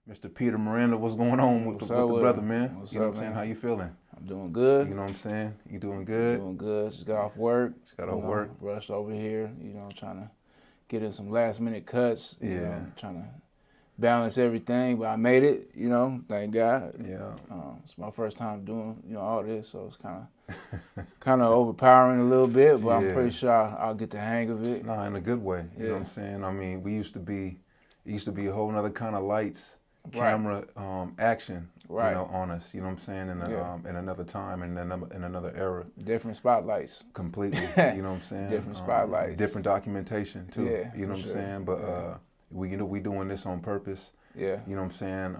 Mr. Peter Miranda, what's going on with the brother, man? What's You know up, what I'm saying? man? How you feeling? I'm doing good. You know what I'm saying? You doing good? Doing good. Just got off work. Work. Rushed over here. Trying to get in some last minute cuts. Trying to balance everything, but I made it. Thank God. Yeah. It's my first time doing all this, so it's kind of overpowering a little bit, but I'm pretty sure I'll get the hang of it. Nah, in a good way. You know what I'm saying? I mean, it used to be a whole nother kind of lights, camera, action, on us. You know what I'm saying? In another time, in another era. Different spotlights. Completely. You know what I'm saying? Different spotlights. Different documentation too. Yeah, you know what I'm saying? But we doing this on purpose. Yeah. You know what I'm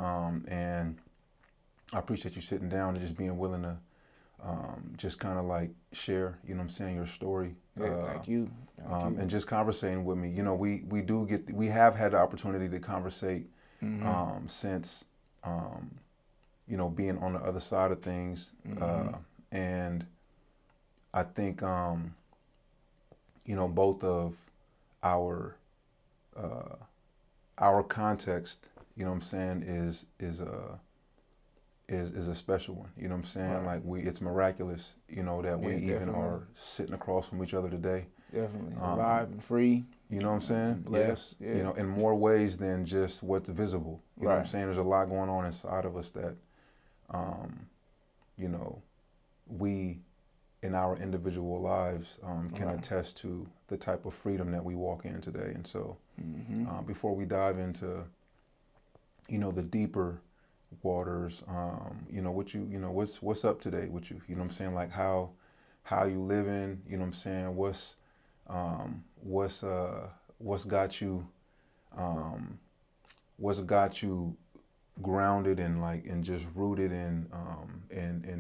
saying? And I appreciate you sitting down and just being willing to just kind of like share, you know what I'm saying, your story. Thank you. And just conversating with me. We have had the opportunity to conversate since, being on the other side of things. And I think, both of our context, you know what I'm saying, is a special one. You know what I'm saying? Right. Like it's miraculous, that we even are sitting across from each other today. Definitely. Alive and free. You know what I'm saying? Blessed. Yeah. In more ways than just what's visible. You know what I'm saying? There's a lot going on inside of us that, we in our individual lives can attest to the type of freedom that we walk in today. And so before we dive into, the deeper waters, what's up today with you? You know what I'm saying? Like how you living, you know what I'm saying? What's got you grounded and just rooted in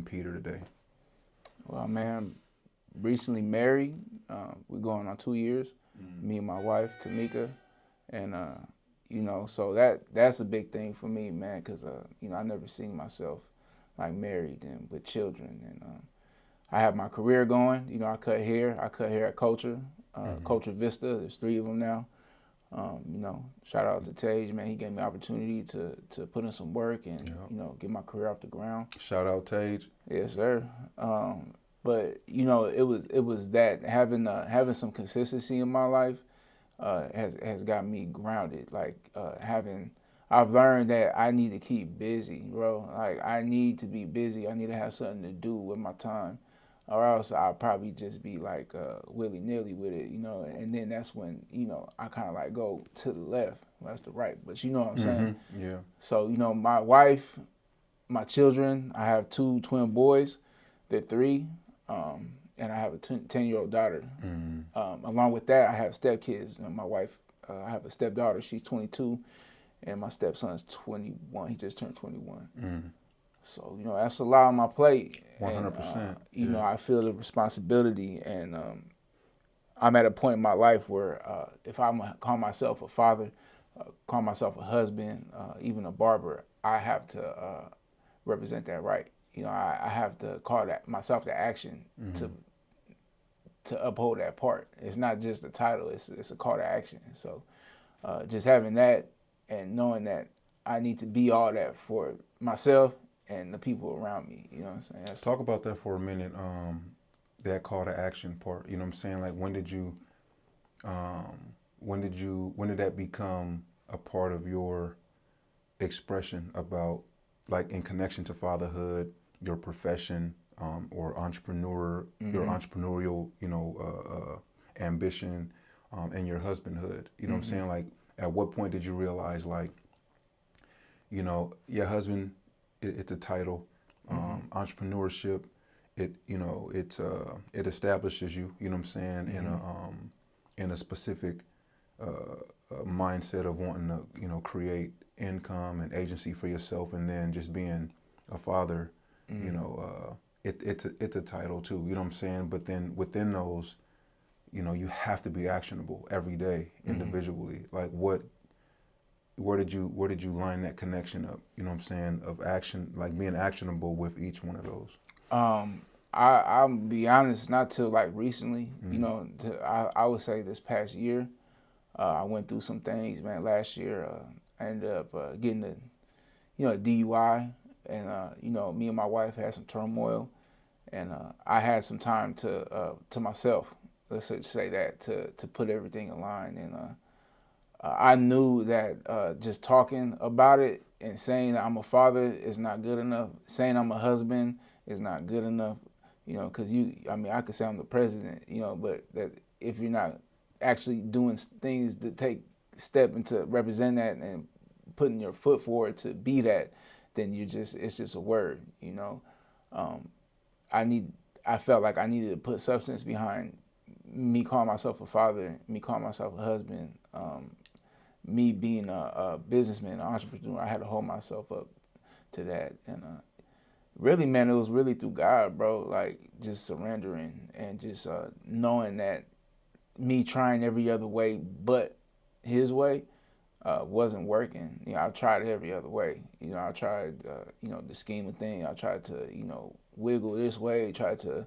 Peter today? Well, man, recently married. We're going on 2 years. Me and my wife, Tamika, and so that's a big thing for me, man, because I never seen myself like married and with children, and I have my career going. I cut hair at Culture, Culture Vista. There's 3 of them now. Shout out to Tage, man. He gave me opportunity to put in some work and get my career off the ground. Shout out Tage. Yes, sir. But it was that having some consistency in my life has got me grounded. Like I've learned that I need to keep busy, bro. Like I need to be busy. I need to have something to do with my time, or else I'll probably just be like willy-nilly with it, and then that's when, I kind of like go to the left. Well, that's the right, but you know what I'm saying? Yeah. So, my wife, my children, I have 2 twin boys. They're 3, and I have a 10-year-old daughter. Along with that, I have stepkids. My wife, I have a stepdaughter. She's 22, and my stepson's 21. He just turned 21. So, that's a lot on my plate. 100%. And, I feel the responsibility, and I'm at a point in my life where if I'm going to call myself a father, call myself a husband, even a barber, I have to represent that right. I have to call that myself to action to uphold that part. It's not just a title, it's a call to action. So just having that and knowing that I need to be all that for myself and the people around me, you know what I'm saying? Talk about that for a minute, that call to action part. You know what I'm saying? Like when did that become a part of your expression about, like, in connection to fatherhood, your profession, or your entrepreneurial, ambition, and your husbandhood? You know what I'm saying? Like, at what point did you realize, like, your husband, it's a title, entrepreneurship, it establishes you, you know what I'm saying, in a specific mindset of wanting to, create income and agency for yourself, and then just being a father, it's a title too, you know what I'm saying? But then within those, you have to be actionable every day individually. Like where did you line that connection up, you know what I'm saying, of action, like being actionable with each one of those? I'll be honest, not till like recently, I would say this past year, I went through some things, man. Last year, I ended up getting a DUI, and me and my wife had some turmoil, and I had some time to myself. Let's say that to put everything in line, and I knew that just talking about it and saying that I'm a father is not good enough. Saying I'm a husband is not good enough, because I could say I'm the president, but that if you're not actually doing things to take step into represent that and putting your foot forward to be that, then it's just a word, Um, I felt like I needed to put substance behind me calling myself a father, me calling myself a husband, me being a businessman, an entrepreneur. I had to hold myself up to that, and really, man, it was really through God, bro. Like just surrendering and just knowing that me trying every other way but His way wasn't working. I tried every other way. I tried, the scheme of thing. I tried to, wiggle this way, tried to,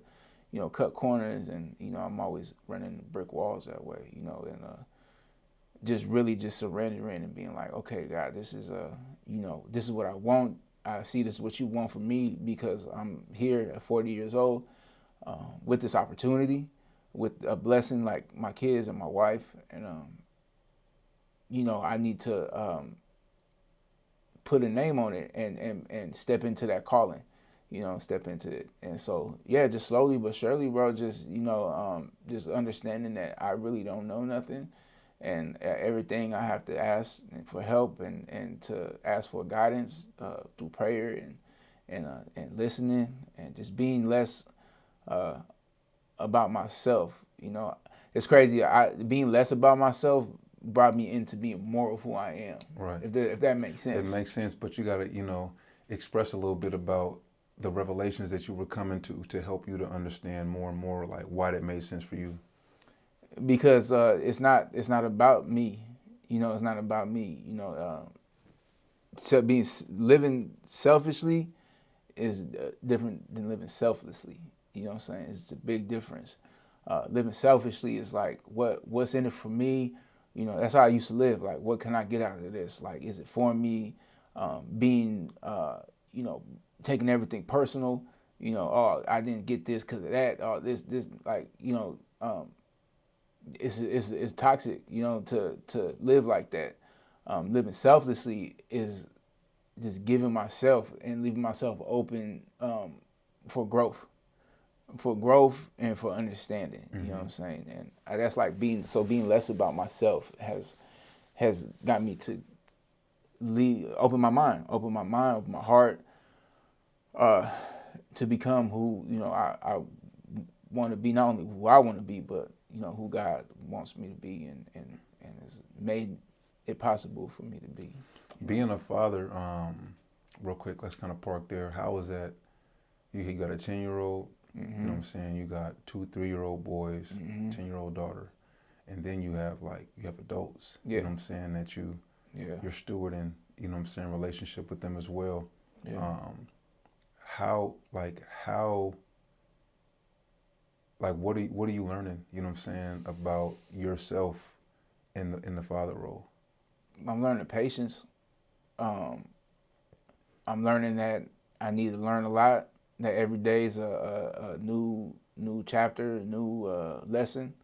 cut corners, and I'm always running brick walls that way. And just really just surrendering and being like, okay, God, this is this is what I want. I see this is what you want from me because I'm here at 40 years old with this opportunity, with a blessing like my kids and my wife, and I need to put a name on it and step into that calling, step into it. And so, yeah, just slowly but surely, bro, just just understanding that I really don't know nothing. And everything I have to ask for help and to ask for guidance through prayer and listening and just being less about myself. It's crazy. Being less about myself brought me into being more of who I am. Right. If that makes sense. It makes sense, but you got to, express a little bit about the revelations that you were coming to help you to understand more and more, like why that made sense for you. Because it's not about me, it's not about me, so living selfishly is different than living selflessly. You know what I'm saying? It's a big difference. Living selfishly is like what's in it for me. That's how I used to live. Like, what can I get out of this? Like, is it for me? Being taking everything personal. Oh, I didn't get this because of that. Oh, this like it's toxic, to live like that. Living selflessly is just giving myself and leaving myself open for growth and for understanding. Mm-hmm. You know what I'm saying? And that's like being less about myself has got me to open my mind, open my heart, to become who I want to be, not only who I want to be, but who God wants me to be, and has made it possible for me to be. Being a father, real quick, let's kind of park there. How is that? You got a 10-year-old, Mm-hmm. you know what I'm saying? You got 2 3-year-old boys, Mm-hmm. 10-year-old daughter, and then you have adults, Yeah. you know what I'm saying, that you're stewarding, you know what I'm saying, relationship with them as well. Yeah. How what are you learning, you know what I'm saying, about yourself in the father role? I'm learning patience. I'm learning that I need to learn a lot. That every day is a new chapter, a new lesson.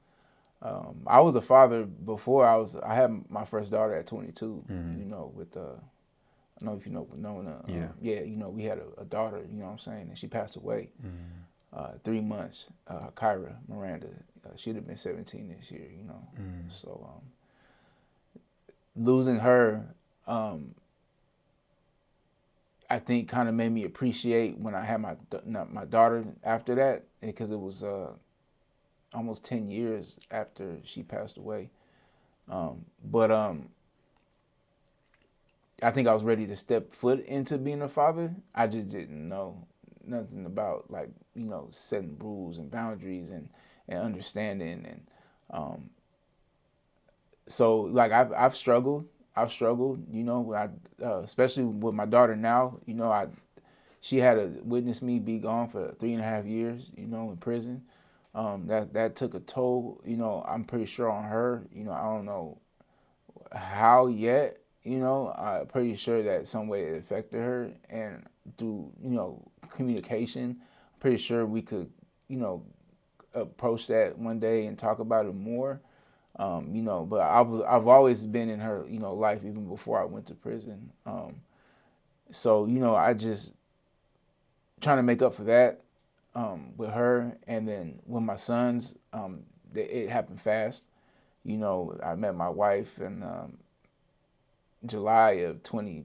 I was a father before I had my first daughter at 22. Mm-hmm. With I don't know if you know Nona. Yeah. We had a daughter. You know what I'm saying, and she passed away. Mm-hmm. 3 months. Kyra, Miranda. She'd have been 17 this year. Mm-hmm. So losing her, I think, kind of made me appreciate when I had my daughter after that, because it was almost 10 years after she passed away. But I think I was ready to step foot into being a father. I just didn't know nothing about setting rules and boundaries and understanding, and so like I've struggled. Especially with my daughter now. She had to witness me be gone for 3.5 years. In prison. That took a toll. I'm pretty sure on her. I don't know how yet. You know, I'm pretty sure that some way it affected her, and through, you know, communication, I'm pretty sure we could, you know, approach that one day and talk about it more. You know, but I've always been in her, you know, life even before I went to prison. So, you know, I just trying to make up for that with her, and then with my sons, it happened fast. You know, I met my wife in July of 20,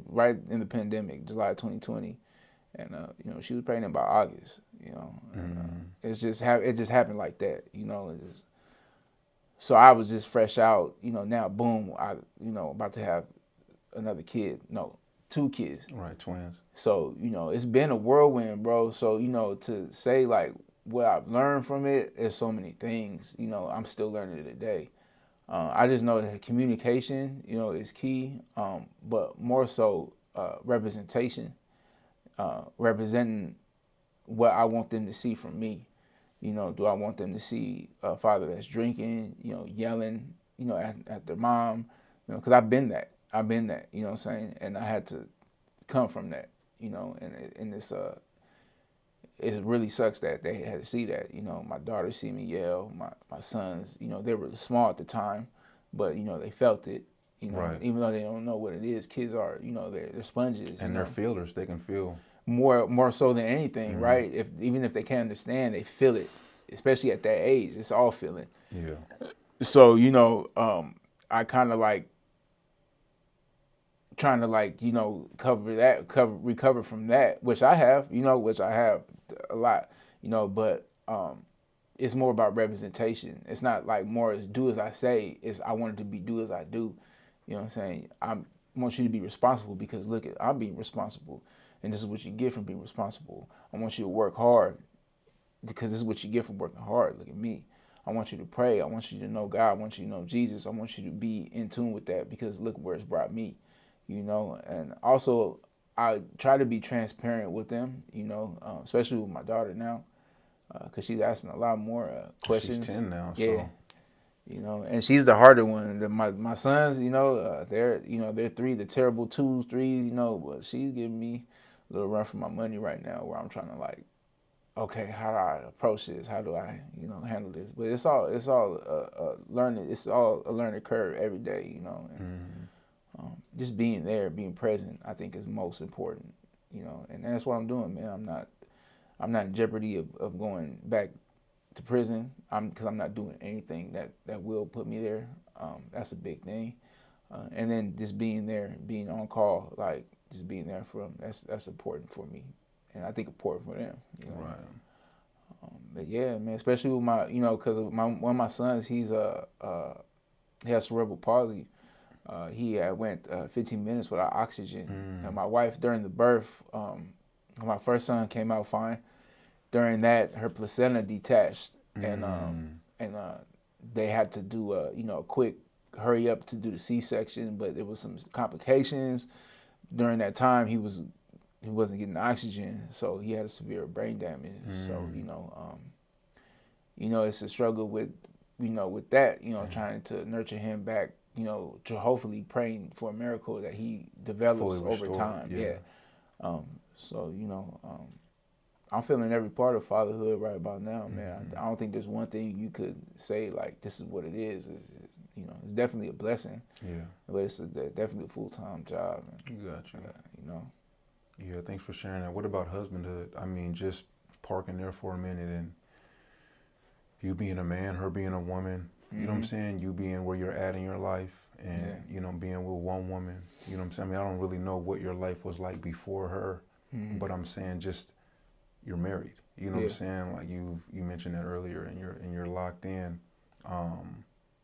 right in the pandemic, July 2020, and you know, she was pregnant by August. You know, and, it just happened like that. You know, so I was just fresh out. You know, now boom, you know, about to have another kid. No, 2 kids. Right, twins. So, you know, it's been a whirlwind, bro. So, you know, to say like what I've learned from it is so many things. You know, I'm still learning it today. I just know that communication, you know, is key, but more so representation, representing what I want them to see from me. You know, do I want them to see a father that's drinking, you know, yelling, you know, at their mom, you know, because I've been that, you know what I'm saying? And I had to come from that, you know, and it's it really sucks that they had to see that. You know, my daughters see me yell, my sons, you know, they were small at the time, but, you know, they felt it, you know, Right. even though they don't know what it is. Kids are, you know, they're sponges. And they're feelers. They can feel. More so than anything, right? Even if they can't understand, they feel it, especially at that age. It's all feeling. Yeah. So, you know, I kind of like trying to, like, you know, recover from that, which I have a lot, you know, but it's more about representation. It's not like more as do as I say, it's I want it to be do as I do. You know what I'm saying? I want you to be responsible because look, I'm being responsible, and this is what you get from being responsible. I want you to work hard because this is what you get from working hard. Look at me. I want you to pray. I want you to know God. I want you to know Jesus. I want you to be in tune with that because look where it's brought me, you know. And also, I try to be transparent with them, you know, especially with my daughter now, because she's asking a lot more questions. She's 10 now, yeah. so. You know, and she's the harder one. My sons, you know, they're 3, the terrible 2s, 3s, you know, but she's giving me a little run for my money right now, where I'm trying to like, okay, how do I approach this? How do I, you know, handle this? But it's all learning. It's all a learning curve every day, you know. And, just being there, being present, I think is most important, you know. And that's what I'm doing, man. I'm not in jeopardy of going back to prison. Because I'm not doing anything that will put me there. That's a big thing. And then just being there, being on call, like just being there for them. That's important for me, and I think important for them. You know? Right. But yeah, man, especially with my, you know, because one of my sons, he has cerebral palsy. He went 15 minutes without oxygen. And my wife, during the birth, my first son came out fine. During that, her placenta detached, and they had to do a quick hurry up to do the C-section, but there was some complications. During that time, he wasn't getting oxygen, so he had a severe brain damage. So it's a struggle with that, trying to nurture him back, to hopefully praying for a miracle that he develops over time. Yeah. I'm feeling every part of fatherhood right about now, man. I don't think there's one thing you could say like this is what it is. It's definitely a blessing. Yeah. But it's definitely a full-time job. Got you. Yeah, thanks for sharing that. What about husbandhood? I mean, just parking there for a minute and you being a man, her being a woman, you know what I'm saying? You being where you're at in your life and, being with one woman, you know what I'm saying? I mean, I don't really know what your life was like before her, but I'm saying just you're married. You know what I'm saying? Like you mentioned that earlier and you're locked in.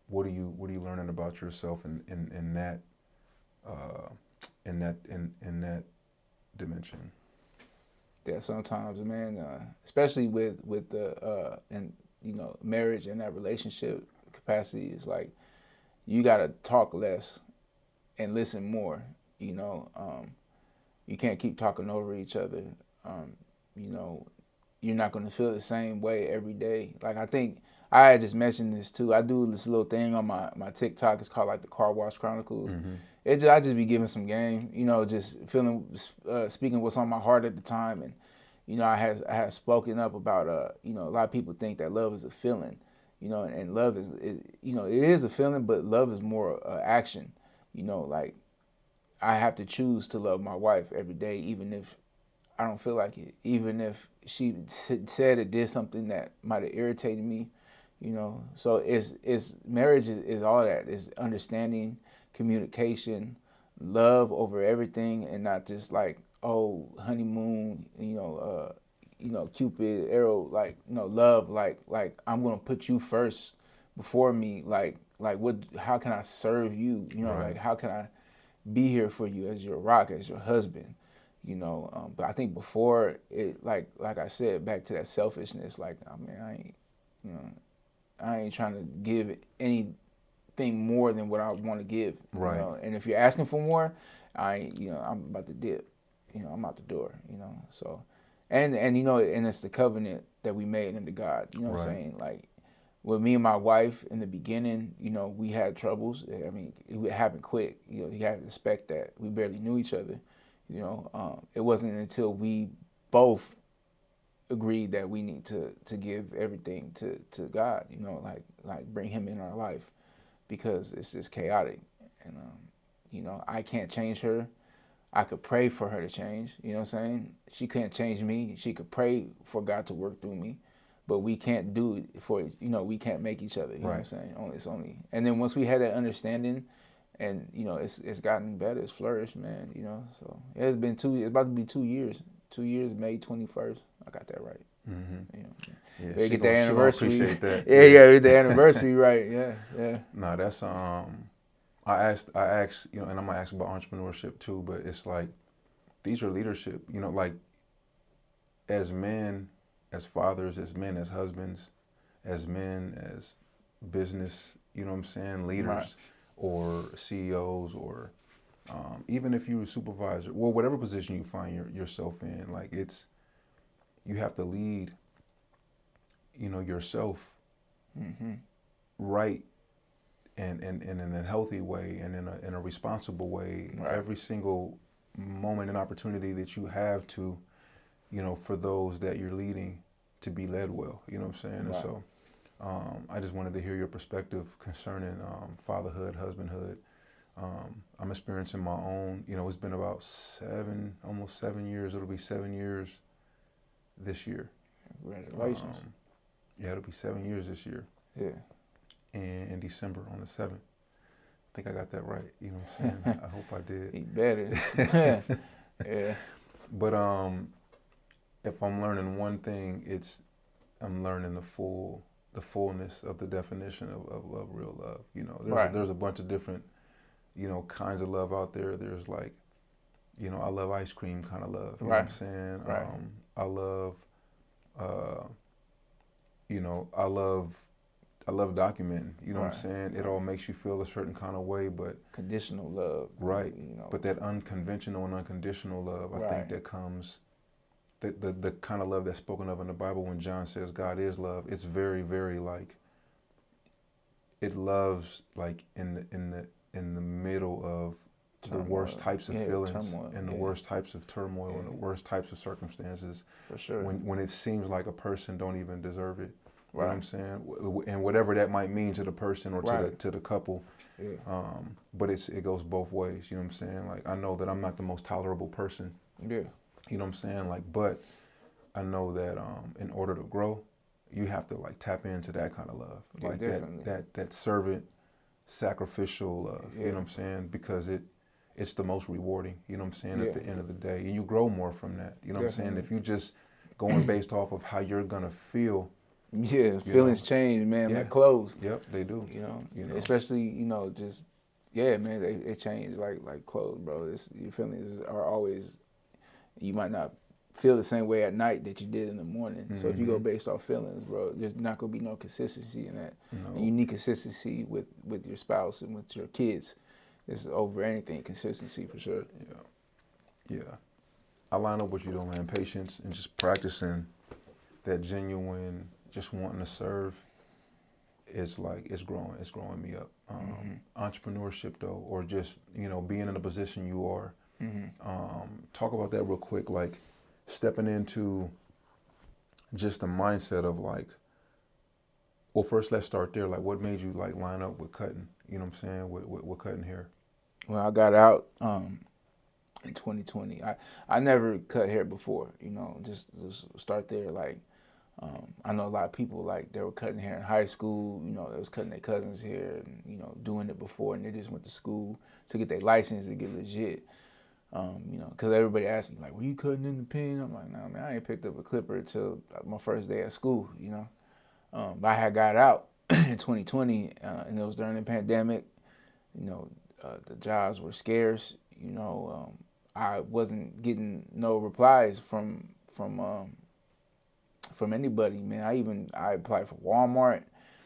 What are you learning about yourself in that dimension? Yeah, sometimes, man, especially with the marriage and that relationship capacity, is like you gotta talk less and listen more. You can't keep talking over each other. you're not going to feel the same way every day. Like, I think I had just mentioned this too. I do this little thing on my TikTok. It's called like the Car Wash Chronicles. I just be giving some game, just feeling, speaking what's on my heart at the time. And, I had spoken up about, a lot of people think that love is a feeling, and love is, it is a feeling, but love is more action. Like, I have to choose to love my wife every day, even if I don't feel like it, even if she said or did something that might have irritated me, So it's marriage is all that. It's understanding, communication, love over everything, and not just like, oh, honeymoon, Cupid arrow, like, love, like I'm gonna put you first before me, like what? How can I serve you? Like, how can I be here for you as your rock, as your husband? But I think before it, like I said, back to that selfishness, like, I mean, I ain't trying to give anything more than what I want to give. Right. And if you're asking for more, I'm about to dip. I'm out the door. So, and it's the covenant that we made unto God. What I'm saying? Like, with me and my wife in the beginning, we had troubles. I mean, it happened quick. You have to expect that. We barely knew each other. It wasn't until we both agreed that we need to give everything to God, like bring him in our life, because it's just chaotic. And, I can't change her. I could pray for her to change, you know what I'm saying? She can't change me. She could pray for God to work through me, but we can't do it for, we can't make each other, you know what I'm saying? It's only, and then once we had that understanding, and, it's gotten better, it's flourished, man, so it's been it's about to be 2 years. 2 years, May 21st. I got that right. Yeah, we get the anniversary. Appreciate that. Yeah, the anniversary right. Yeah. No, that's I asked, and I'm gonna ask about entrepreneurship too, but it's like, these are leadership, like, as men, as fathers, as men, as husbands, as men, as business, leaders, or CEOs, or even if you're a supervisor, well, whatever position you find yourself in, like, you have to lead, yourself right, and in a healthy way, and in a responsible way, every single moment and opportunity that you have to, for those that you're leading, to be led well, you know what I'm saying? And so I just wanted to hear your perspective concerning fatherhood, husbandhood. I'm experiencing my own, it's been about almost 7 years. It'll be 7 years this year. Congratulations. Yeah, it'll be 7 years this year. Yeah. And in December on the 7th. I think I got that right. You know what I'm saying? I hope I did. You better. Yeah. But if I'm learning one thing, I'm learning the fullness of the definition of love, real love. There's a bunch of different, kinds of love out there. There's like, I love ice cream kind of love. You know what I'm saying? I love, I love documenting. You know what I'm saying? It all makes you feel a certain kind of way, but conditional love. Right. But that unconventional and unconditional love, I think that comes, the kind of love that's spoken of in the Bible when John says God is love. It's very, very like, it loves like in the middle of turmoil, the worst types of feelings, and the worst types of turmoil, and the worst types of circumstances. For sure. When it seems like a person don't even deserve it. You know what I'm saying? And whatever that might mean to the person or to the couple. Yeah. But it goes both ways. You know what I'm saying? Like, I know that I'm not the most tolerable person. Yeah. You know what I'm saying? Like, but I know that in order to grow, you have to like tap into that kind of love, like that servant, sacrificial love. You know what I'm saying? Because it's the most rewarding. You know what I'm saying? At the end of the day, and you grow more from that. You know what I'm saying? If you just going based off of how you're gonna feel. Yeah, feelings change, man. Like clothes. Yep, they do. You know, especially just man, they change like clothes, bro. Your feelings are always. You might not feel the same way at night that you did in the morning. Mm-hmm. So if you go based off feelings, bro, there's not gonna be no consistency in that. No. And you need consistency with your spouse and with your kids. It's over anything, consistency for sure. Yeah. I line up what you do, man. Patience and just practicing that genuine, just wanting to serve, it's like it's growing me up. Entrepreneurship though, or just being in a position you are. Talk about that real quick, like stepping into just the mindset of like, well, first let's start there. Like, what made you like line up with cutting? You know what I'm saying? With cutting hair. Well, I got out in 2020. I never cut hair before. Just start there. Like, I know a lot of people like they were cutting hair in high school. They was cutting their cousins' hair, and doing it before, and they just went to school to get their license to get legit. Because everybody asked me like, "Were you cutting in the pen?" I'm like, "No, man, I ain't picked up a clipper until my first day at school." But I had got out in 2020, and it was during the pandemic. The jobs were scarce. I wasn't getting no replies from anybody, man. I applied for Walmart.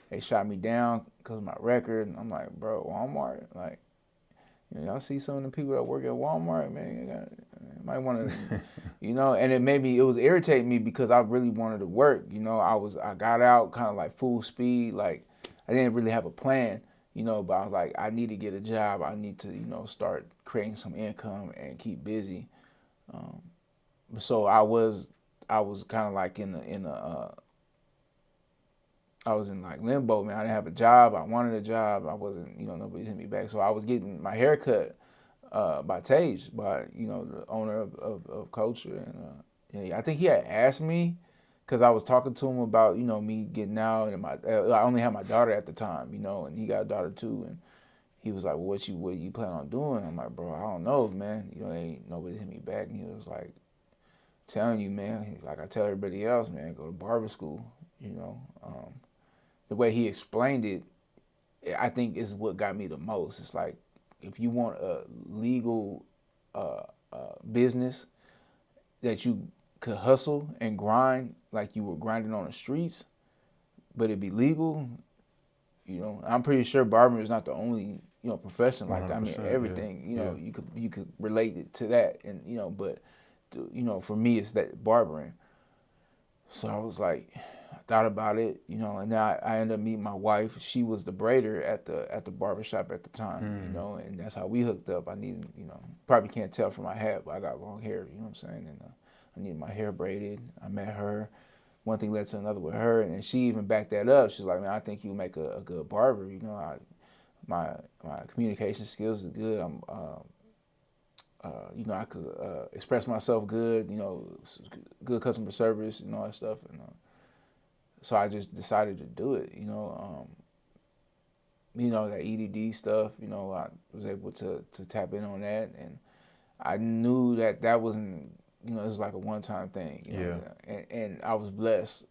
They shot me down because of my record. And I'm like, bro, Walmart? Like, y'all see some of the people that work at Walmart, man, you might want to, and it was irritating me because I really wanted to work. I got out kind of like full speed. Like, I didn't really have a plan, but I was like, I need to get a job. I need to, start creating some income and keep busy. So I was kind of like I was in like limbo, man. I didn't have a job. I wanted a job. I wasn't, nobody hit me back. So I was getting my hair cut by Tage, by, the owner of Culture. And I think he had asked me, because I was talking to him about, me getting out. And I only had my daughter at the time, and he got a daughter too. And he was like, well, what you plan on doing? I'm like, bro, I don't know, man. Ain't nobody hit me back. And he was like, telling you, man, he's like, I tell everybody else, man, go to barber school, The way he explained it, I think is what got me the most. It's like, if you want a legal business that you could hustle and grind like you were grinding on the streets, but it'd be legal, I'm pretty sure barbering is not the only, profession like that. I mean, everything, yeah. you could relate it to that. And, but, for me, it's that barbering. So I was like, I thought about it, and then I ended up meeting my wife. She was the braider at the barbershop at the time, and that's how we hooked up. I needed, probably can't tell from my hat, but I got long hair, you know what I'm saying? And I needed my hair braided. I met her. One thing led to another with her, and she even backed that up. She's like, man, I think you make a good barber. My communication skills are good. I could express myself good, good customer service and all that stuff. And so I just decided to do it, that EDD stuff, I was able to tap in on that. And I knew that wasn't, it was like a one-time thing, and I was blessed.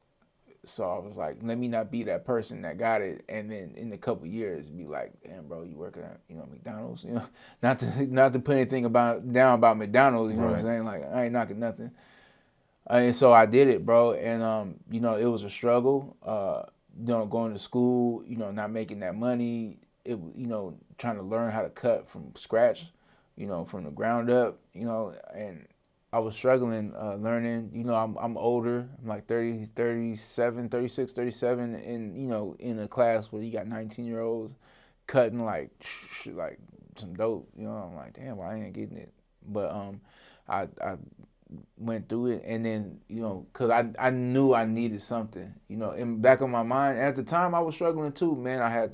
So I was like, let me not be that person that got it, and then in a couple of years be like, damn, bro, you working at McDonald's, not to put anything down about McDonald's, you know what I'm saying? Like, I ain't knocking nothing. And so I did it, bro, and it was a struggle, going to school, not making that money, trying to learn how to cut from scratch, from the ground up, and I was struggling learning. I'm older. I'm like 30, 37, 36, 37, and in a class where you got 19-year-olds cutting like some dope. I'm like, damn, well, I ain't getting it. But I went through it, and then because I knew I needed something. In the back of my mind at the time, I was struggling too, man. I had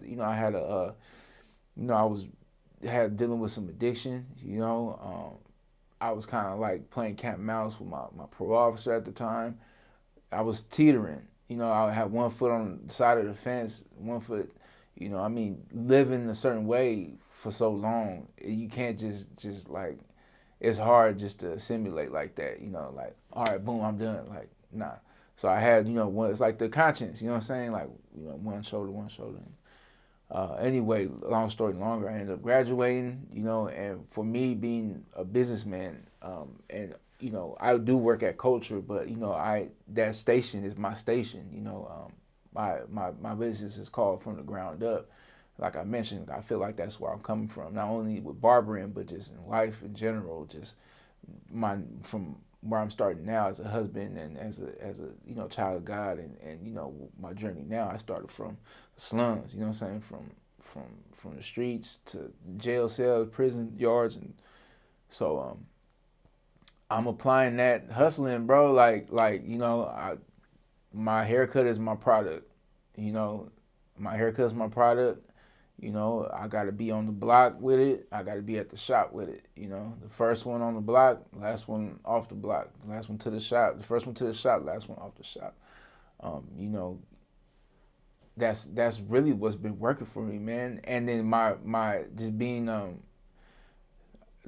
had dealing with some addiction. I was kind of like playing cat and mouse with my parole officer at the time. I was teetering. I had one foot on the side of the fence, one foot, living a certain way for so long. You can't just like, it's hard just to assimilate like that, like, all right, boom, I'm done. Like, nah. So I had, one, it's like the conscience, you know what I'm saying? Like, one shoulder. Anyway, long story longer, I ended up graduating, and for me being a businessman, and, I do work at Culture, but, that station is my station, my business is called From the Ground Up. Like I mentioned, I feel like that's where I'm coming from, not only with barbering, but just in life in general, just from where I'm starting now as a husband and as a you know, child of God, and you know, my journey now, I started from the slums, you know what I'm saying, from the streets to jail cells, prison yards, and so I'm applying that hustling, bro. Like you know, my haircut is my product. You know, my haircut is my product. You know, I got to be on the block with it. I got to be at the shop with it. You know, the first one on the block, last one off the block. The last one to the shop. The first one to the shop, last one off the shop. You know, that's really what's been working for me, man. And then my just being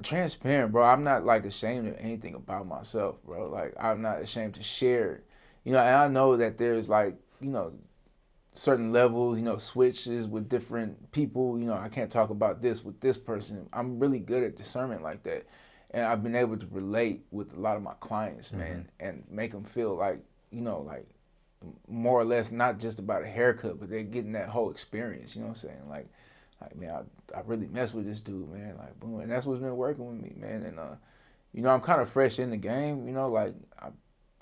transparent, bro. I'm not like ashamed of anything about myself, bro. Like, I'm not ashamed to share it. You know, and I know that there's like, you know, certain levels, you know, switches with different people. You know, I can't talk about this with this person. I'm really good at discernment like that. And I've been able to relate with a lot of my clients, man, and make them feel like, you know, like more or less not just about a haircut, but they're getting that whole experience, you know what I'm saying? Like man, I really mess with this dude, man. Like, boom. And that's what's been working with me, man. And, you know, I'm kind of fresh in the game, you know, like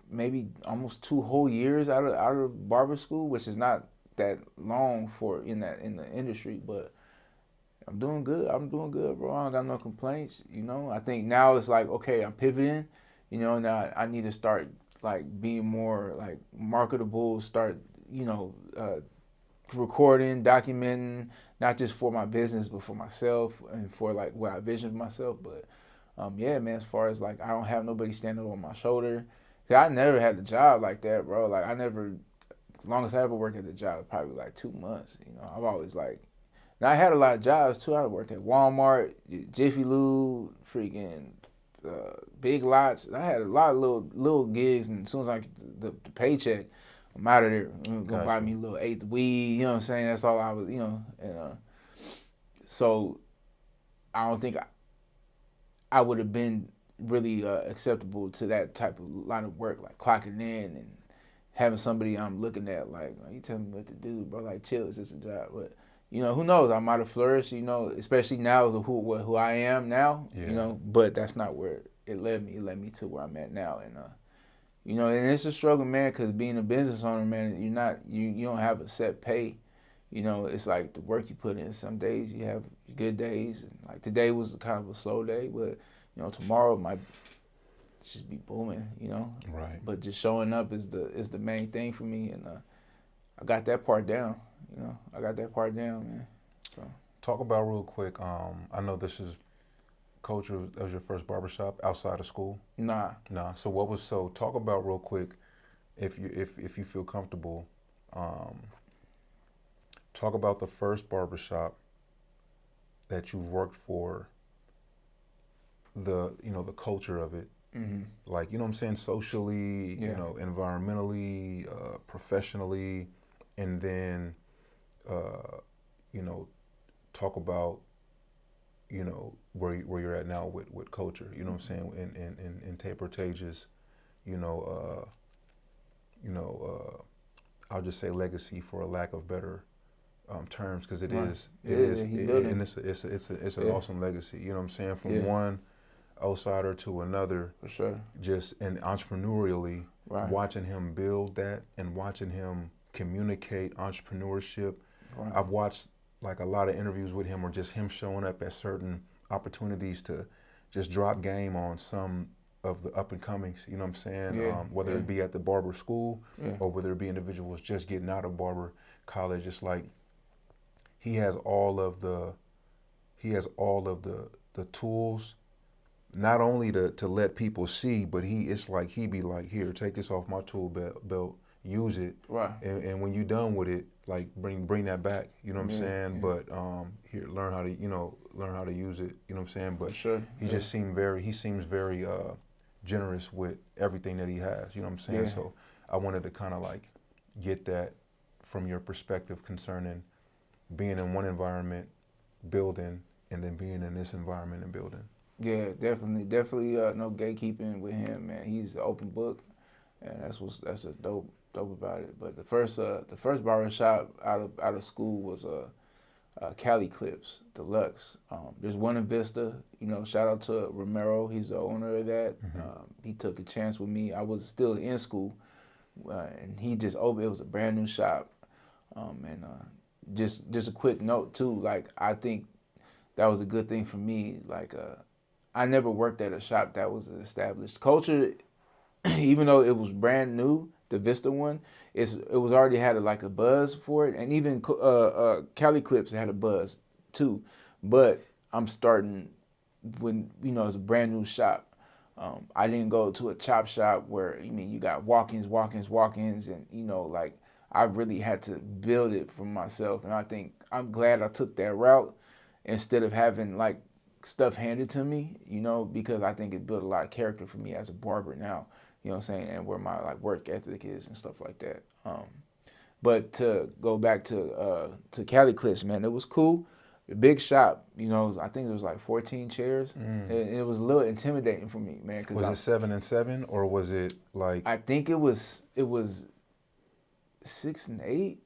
maybe almost 2 whole years out of barber school, which is not that long for in the industry, but I'm doing good. I'm doing good, bro. I don't got no complaints. You know, I think now it's like, okay, I'm pivoting. You know, now I need to start like being more like marketable. Start, you know, recording, documenting, not just for my business, but for myself and for like what I vision for myself. But yeah, man, as far as like I don't have nobody standing on my shoulder. See, I never had a job like that, bro. Like I never, as long as I ever worked at the job, probably like 2 months. You know, I've always like, now I had a lot of jobs too. I worked at Walmart, Jiffy Lube, freaking Big Lots. I had a lot of little gigs, and as soon as I get the paycheck, I'm out of there. I'm gonna buy me a little eighth weed. You know what I'm saying? That's all I was, you know. And so I don't think I would have been really acceptable to that type of line of work, like clocking in and having somebody I'm looking at like, you tell me what to do, bro. Like, chill, it's just a job. But you know, who knows? I might have flourished. You know, especially now who I am now. Yeah. You know, but that's not where it led me. It led me to where I'm at now, and you know, and it's a struggle, man. Because being a business owner, man, you don't have a set pay. You know, it's like the work you put in. Some days you have good days, and like today was kind of a slow day, but you know, tomorrow might just be booming. You know, right? But just showing up is the main thing for me, and I got that part down. You know, I got that part down, man. So talk about real quick. I know this is Culture was your first barbershop outside of school. Nah. So talk about real quick, if you feel comfortable. Talk about the first barbershop that you've worked for. The culture of it. Mm-hmm. Like, you know what I'm saying, socially, you know, environmentally, professionally, and then you know, talk about, you know, where you're at now with culture, you know what I'm saying, in taper tages, you know, I'll just say legacy for a lack of better terms, because it is, and it's an awesome legacy, you know what I'm saying, from one outsider to another, for sure, just and entrepreneurially, watching him build that and watching him communicate entrepreneurship. I've watched like a lot of interviews with him, or just him showing up at certain opportunities to just drop game on some of the up and comings, you know what I'm saying? Whether it be at the barber school or whether it be individuals just getting out of barber college. It's like he has all of the tools, not only to let people see, but it's like he be like, here, take this off my tool belt, use it, and when you're done with it, like bring that back, you know what I'm saying? But here, learn how to use it, you know what I'm saying? But sure, he just seems very generous with everything that he has, you know what I'm saying? So I wanted to kind of like get that from your perspective concerning being in one environment, building, and then being in this environment and building. Yeah, definitely no gatekeeping with him, man. He's an open book, and that's what's dope about it. But the first barbershop out of school was Cali clips, Deluxe. There's one in Vista. Shout out to Romero. He's the owner of that. He took a chance with me. I was still in school, and he just opened. It was a brand new shop. And just a quick note too. Like, I think that was a good thing for me. Like, I never worked at a shop that was an established culture. Even though it was brand new, the Vista one, it was already had a buzz for it, and even Cali Clips had a buzz too. But I'm starting when it's a brand new shop. I didn't go to a chop shop where you got walk-ins, and like I really had to build it for myself, and I think I'm glad I took that route instead of having like stuff handed to me, because I think it built a lot of character for me as a barber now. You know what I'm saying? And where my work ethic is and stuff like that. But to go back to Cali Clips, man, it was cool. The big shop, I think it was like 14 chairs. It was a little intimidating for me, man. Was it 7 and 7, or was it like? I think it was 6 and 8.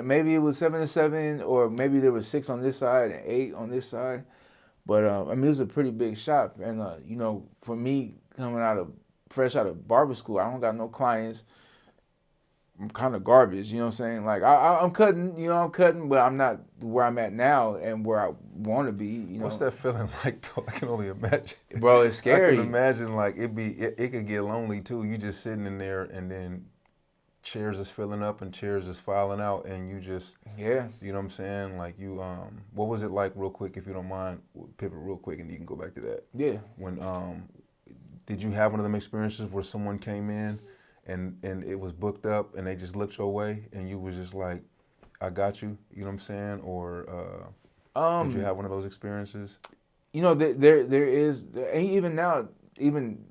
Maybe it was 7 and 7, or maybe there was 6 on this side and 8 on this side. But it was a pretty big shop, and for me coming fresh out of barber school, I don't got no clients. I'm kind of garbage, you know what I'm saying? Like I'm cutting, but I'm not where I'm at now and where I want to be. What's that feeling like, though? I can only imagine. Bro, it's scary. I can imagine like it could get lonely too. You just sitting in there, and then chairs is filling up and chairs is filing out, and you just, you know what I'm saying? Like you, what was it like, real quick, if you don't mind, pivot real quick and you can go back to that. Yeah. When, did you have one of them experiences where someone came in and it was booked up and they just looked your way and you was just like, I got you, you know what I'm saying? Or did you have one of those experiences? There is, and even now, even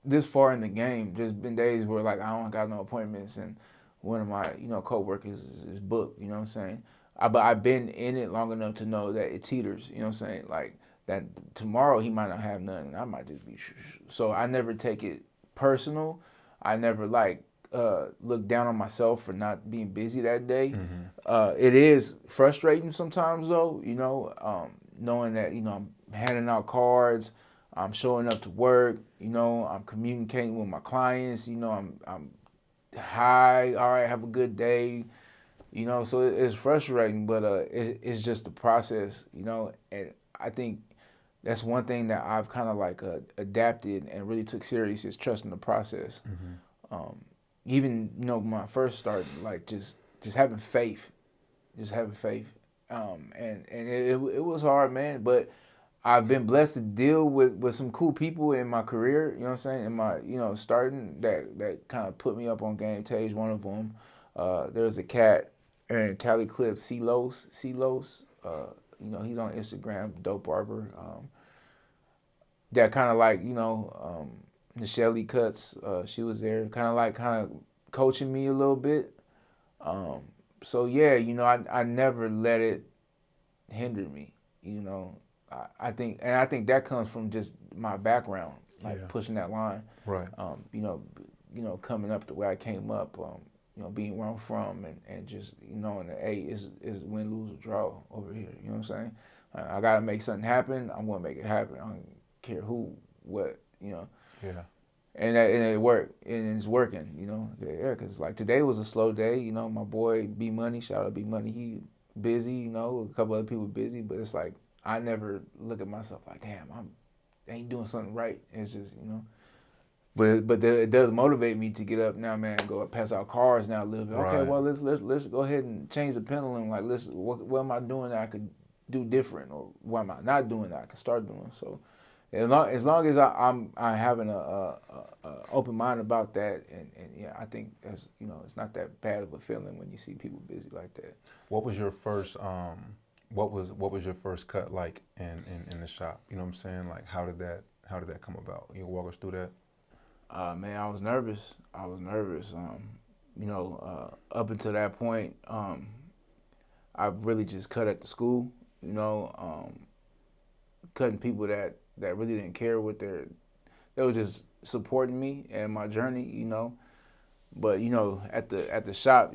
this far in the game, there's been days where like I don't got no appointments and one of my co-workers is booked, you know what I'm saying? But I've been in it long enough to know that it teeters, you know what I'm saying? Like that tomorrow he might not have none and I might just be, so I never take it personal. I never look down on myself for not being busy that day. It is frustrating sometimes though, knowing that I'm handing out cards, I'm showing up to work, I'm communicating with my clients, I'm hi, all right, have a good day, so it's frustrating, but it's just the process, and I think that's one thing that I've kind of adapted and really took serious is trusting the process. Even, when I first started, just having faith, and it was hard, man, but I've been blessed to deal with some cool people in my career, you know what I'm saying, in my, starting that kind of put me up on game stage. One of them, there's a cat in Cali Clips, Celos, he's on Instagram, dope barber, that kind of Nichelle Cuts, she was there, kind of coaching me a little bit. So yeah, I never let it hinder me, I think that comes from just my background, pushing that line. Right. Coming up the way I came up, being where I'm from, and just knowing that is win, lose, or draw over here. You know what I'm saying? I gotta make something happen. I'm gonna make it happen. I don't care who, what, Yeah. And it worked, and it's working. Yeah, because today was a slow day. My boy B Money, shout out B Money, he busy. A couple other people busy, but it's like I never look at myself like, damn, I ain't doing something right. It's just, but it does motivate me to get up now, man, go pass out cars now a little bit. Okay, well, let's go ahead and change the pendulum. Like, what am I doing that I could do different, or what am I not doing that I can start doing? So, as long as I'm having a open mind about that, and yeah, I think that's, it's not that bad of a feeling when you see people busy like that. What was your first what was your first cut like in the shop? You know what I'm saying? Like, how did that come about? You walk us through that? Man, I was nervous. Up until that point, I really just cut at the school. Cutting people that really didn't care what they were just supporting me and my journey. But at the shop,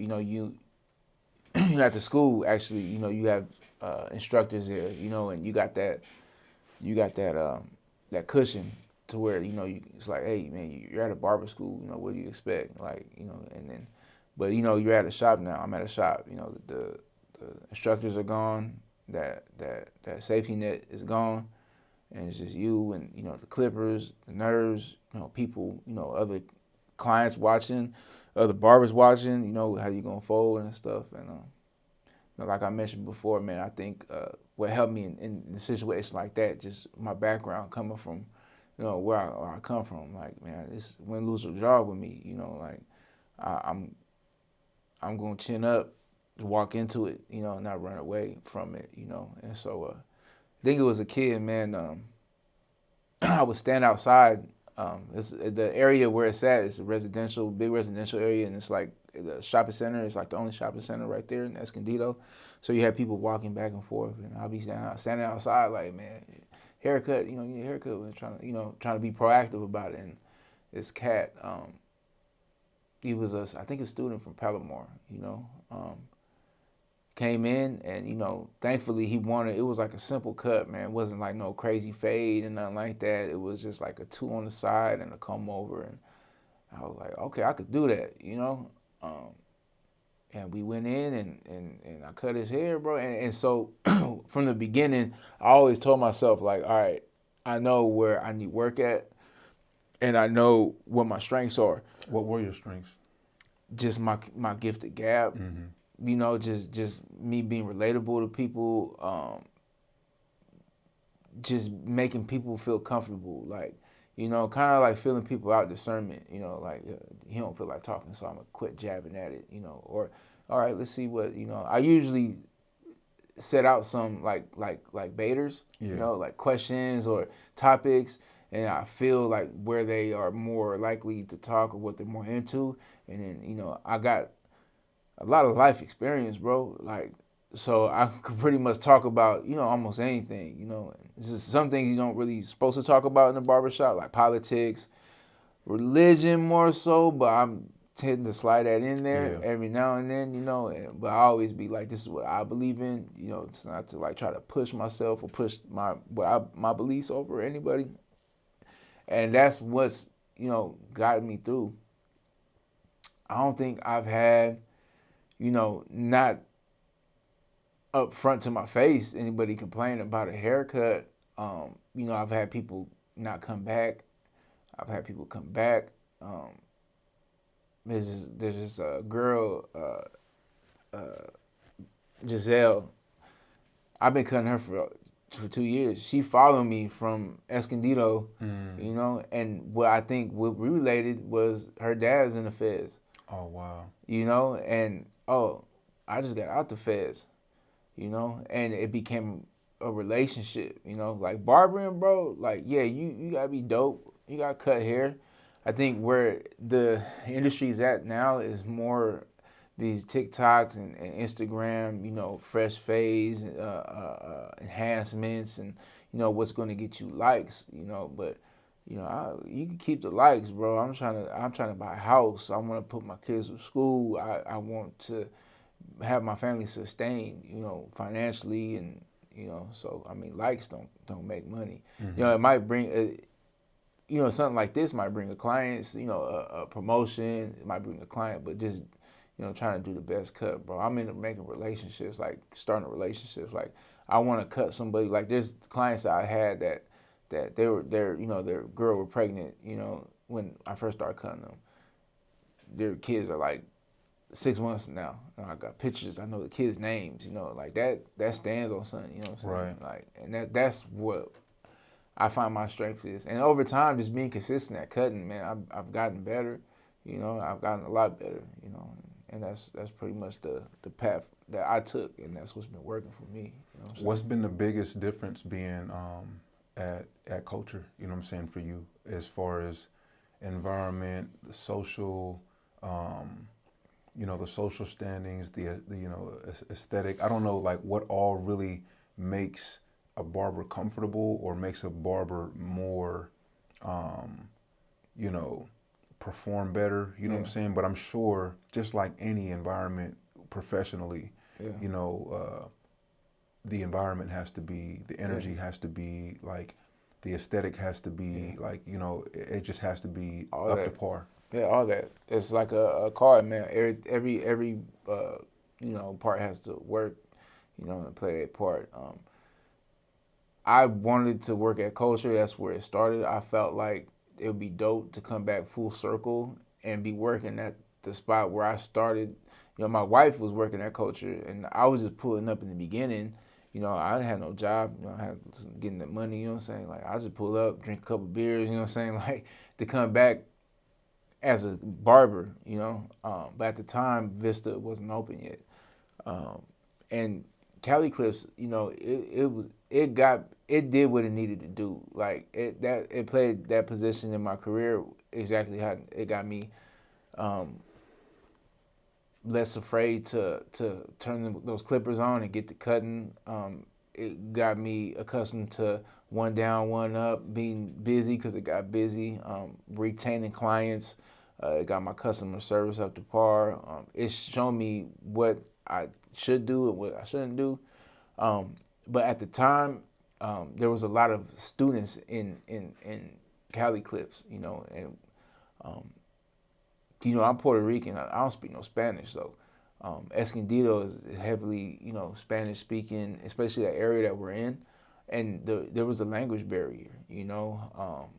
at the school, actually, you have instructors there, and you got that that cushion to where it's like, hey man, you're at a barber school, what do you expect, like, and then, but you're at a shop now. I'm at a shop. The instructors are gone. That safety net is gone, and it's just you and the clippers, the nerves, people, other clients watching, other barbers watching. How you gonna fold and stuff, and like I mentioned before, man, I think what helped me in a situation like that, just my background coming from, where I come from. Like, man, this win, lose, or draw with me. Like I'm gonna chin up, walk into it, not run away from it, And so I think it was a kid, man. I would stand outside. It's the area where it's at. It's a big residential area, and it's like the shopping center. It's like the only shopping center right there in Escondido. So you have people walking back and forth, and I'll be standing outside like, man, haircut. You need a haircut. And trying to be proactive about it. And this cat, he was I think a student from Palomar. Came in and thankfully he wanted, it was like a simple cut, man. It wasn't like no crazy fade and nothing like that. It was just like a 2 on the side and a comb over, and I was like, okay, I could do that, and we went in and I cut his hair, bro. And so from the beginning, I always told myself, like, all right, I know where I need work at, and I know what my strengths are. What were your strengths? Just my gifted gab. Mm-hmm. Just me being relatable to people, just making people feel comfortable, like, kind of like feeling people out, discernment, like he don't feel like talking, so I'm gonna quit jabbing at it, or all right, let's see what, I usually set out some like baiters, Yeah. like questions or topics, and I feel like where they are more likely to talk or what they're more into, and then, I got a lot of life experience, bro. Like, so I could pretty much talk about, almost anything, It's just some things you don't really supposed to talk about in the barbershop, like politics, religion more so, but I'm tending to slide that in there every now and then, but I always be like, this is what I believe in, it's not to like try to push myself or push my beliefs over anybody. And that's what's, gotten me through. I don't think I've had, not up front to my face, anybody complain about a haircut. I've had people not come back. I've had people come back. There's this girl, Giselle. I've been cutting her for 2 years. She followed me from Escondido, and what I think what we related was her dad's in the feds. Oh, wow. And I just got out the feds, and it became a relationship, like barbering, bro. Like, yeah, you gotta be dope. You gotta cut hair. I think where the industry's at now is more these TikToks and Instagram, fresh fades, enhancements, and what's going to get you likes, but you can keep the likes, bro. I'm trying to buy a house. I want to put my kids through school. I want to have my family sustained, financially, and so I mean, likes don't make money. Mm-hmm. It might bring something like this might bring a client, a promotion. It might bring a client, but just trying to do the best cut, bro. I'm into making relationships, like starting relationships. Like, I want to cut somebody. Like, there's clients that I had that their girl were pregnant, when I first started cutting them. Their kids are like 6 months now. I got pictures. I know the kids' names, like that stands on something, what I'm saying? Right. Like, and that's what I find my strength is. And over time, just being consistent at cutting, man, I've gotten better, I've gotten a lot better, and that's pretty much the path that I took, and that's what's been working for me. What's been the biggest difference being at culture, for you, as far as environment, the social, the social standings, the aesthetic? I don't know, like, what all really makes a barber comfortable or makes a barber more, perform better, what I'm saying? But I'm sure, just like any environment professionally, you know, the environment has to be, the energy has to be, like, the aesthetic has to be, like, you know, it just has to be all up that. to par. Yeah, all that. It's like a car, man. Every you know, part has to work, you know, and play that part. I wanted to work at Culture. That's where it started. I felt like it would be dope to come back full circle and be working at the spot where I started. You know, my wife was working at Culture, and I was just pulling up in the beginning. You know, I had no job. You know, I had getting the money. You know what I'm saying? Like, I just pull up, drink a couple beers. You know what I'm saying? Like, to come back as a barber. You know, but at the time, Vista wasn't open yet. And Cali Clips, you know, it did what it needed to do. Like it played that position in my career exactly how it got me less afraid to turn those clippers on and get to cutting. It got me accustomed to one down, one up, being busy because it got busy, retaining clients. It got my customer service up to par. It showed me what I should do and what I shouldn't do. But at the time, there was a lot of students in Cali Clips, you know, and you know, I'm Puerto Rican. I don't speak no Spanish, so Escondido is heavily, you know, Spanish speaking, especially that area that we're in, and there was a language barrier, you know,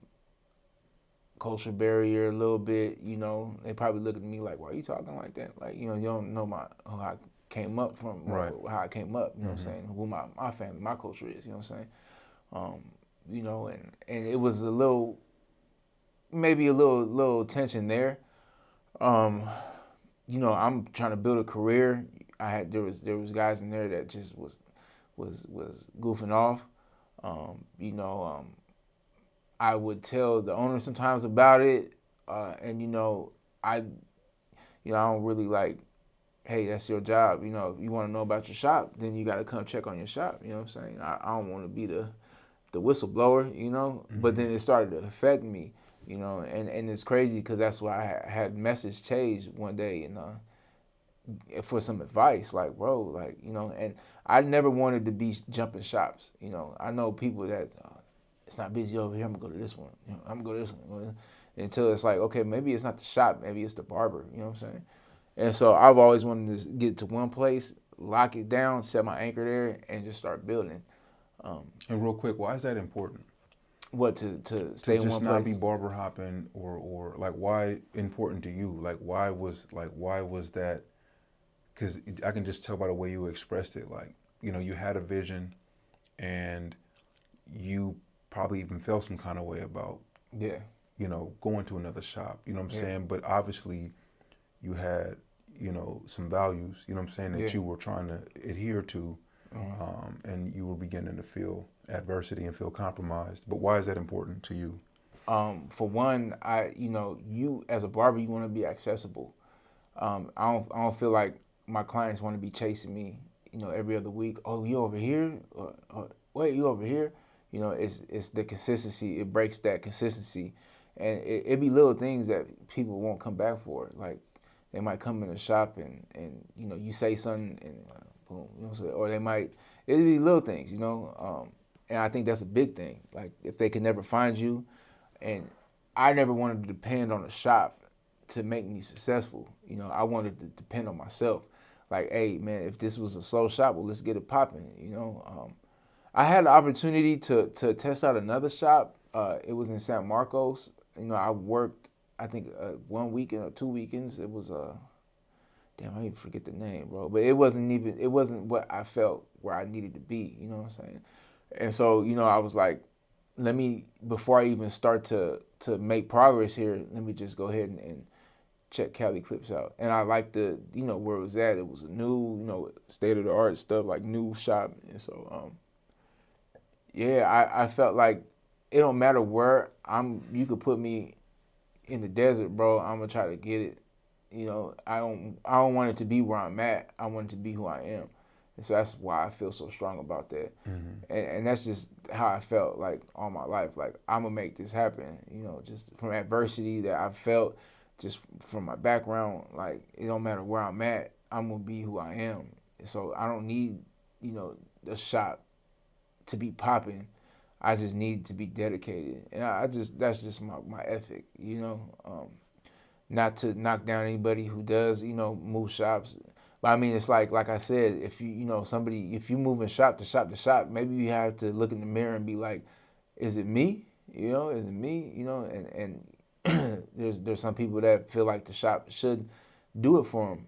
culture barrier a little bit, you know. They probably look at me like, "Why are you talking like that?" Like, you know, you don't know how I came up from, Right. how I came up, you know what I'm saying, who my family, my culture is, you know what I'm saying. You know, and it was maybe a little tension there. You know, I'm trying to build a career. There was guys in there that just was goofing off. You know, I would tell the owner sometimes about it, and I don't really like, hey, that's your job. You know, if you want to know about your shop, then you got to come check on your shop. You know what I'm saying? I don't want to be the whistleblower, you know. Mm-hmm. But then it started to affect me, you know, and it's crazy because that's why I had message changed one day and for some advice, like, bro, like, you know, and I never wanted to be jumping shops. You know, I know people that it's not busy over here. I'm gonna go to this one. You know, I'm gonna go to this one. Until it's like, okay, maybe it's not the shop, maybe it's the barber. You know what I'm saying? And so I've always wanted to get to one place, lock it down, set my anchor there, and just start building. And real quick, why is that important? What to stay in one place? To just not be barber hopping, or like, why important to you? Like why was that? Because I can just tell by the way you expressed it. Like, you know, you had a vision, and you probably even felt some kind of way about, you know, going to another shop. You know what I'm saying? But obviously, you had, you know, some values. You know what I'm saying, that you were trying to adhere to. And you were beginning to feel adversity and feel compromised. But why is that important to you? For one, you as a barber, you want to be accessible. I don't feel like my clients want to be chasing me, you know, every other week. Oh, you over here? Wait, you over here? You know, it's the consistency. It breaks that consistency, and it be little things that people won't come back for. Like they might come in the shop and you know, you say something and boom, you know, or it'd be little things, you know. And I think that's a big thing. Like if they can never find you, and I never wanted to depend on a shop to make me successful. You know, I wanted to depend on myself. Like, hey man, if this was a slow shop, well, let's get it popping. You know, I had the opportunity to test out another shop. It was in San Marcos. You know, I worked, I think 1 weekend or 2 weekends. It was damn, I even forget the name, bro. But it wasn't what I felt where I needed to be. You know what I'm saying? And so, you know, I was like, before I even start to make progress here, let me just go ahead and check Cali Clips out. And I liked you know, where it was at. It was a new, you know, state of the art stuff, like new shop. And so, I felt like it don't matter where you could put me in the desert, bro. I'm gonna try to get it. You know, I don't want it to be where I'm at. I want it to be who I am. And so that's why I feel so strong about that. Mm-hmm. And that's just how I felt like all my life. Like, I'm going to make this happen, you know, just from adversity that I felt, just from my background. Like, it don't matter where I'm at, I'm going to be who I am. So I don't need, the shop to be popping. I just need to be dedicated. And that's just my ethic, not to knock down anybody who does, move shops. But I mean, it's like I said, if if you moving shop to shop to shop, maybe you have to look in the mirror and be like, is it me? Is it me? And there's some people that feel like the shop should do it for them,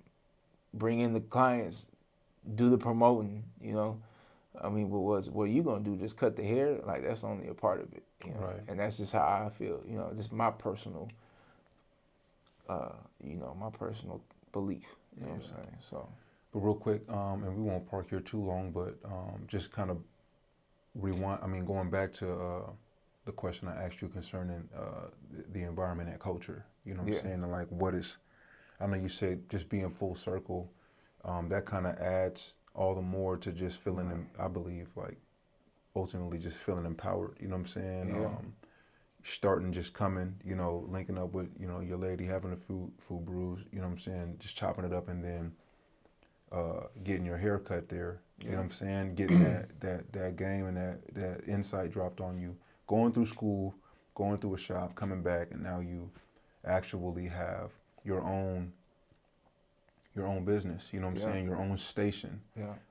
bring in the clients, do the promoting. I mean, what are you gonna do? Just cut the hair? Like, that's only a part of it. Right. And that's just how I feel. This is my personal, my personal belief. You know what I'm saying? So. But real quick, and we won't park here too long, but just kind of rewind. I mean, going back to the question I asked you concerning the environment and culture. You know what I'm saying? And like, what is? I know you said just being full circle. That kind of adds all the more to just feeling, I believe, like ultimately just feeling empowered. You know what I'm saying? Yeah. Starting, just coming, linking up with, your lady, having a food brews, you know what I'm saying? Just chopping it up and then getting your hair cut there. You know what I'm saying? Getting that game and that insight dropped on you. Going through school, going through a shop, coming back, and now you actually have your own business, you know what I'm saying? Your own station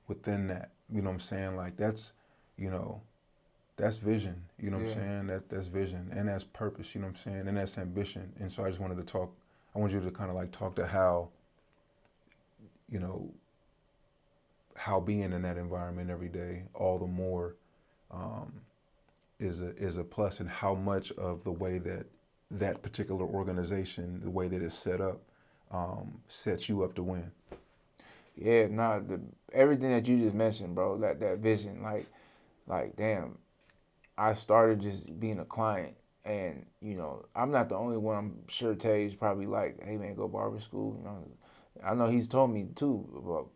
within that. You know what I'm saying? Like, that's, that's vision, you know what I'm saying? That's vision, and that's purpose, you know what I'm saying? And that's ambition. And so I just wanted to talk, I want you to kind of like talk to how, how being in that environment every day, all the more is a plus, and how much of the way that particular organization, the way that it's set up, sets you up to win. Yeah, everything that you just mentioned, bro, that vision, like damn, I started just being a client, and I'm not the only one. I'm sure Tay's probably like, hey man, go barber school. I know he's told me too about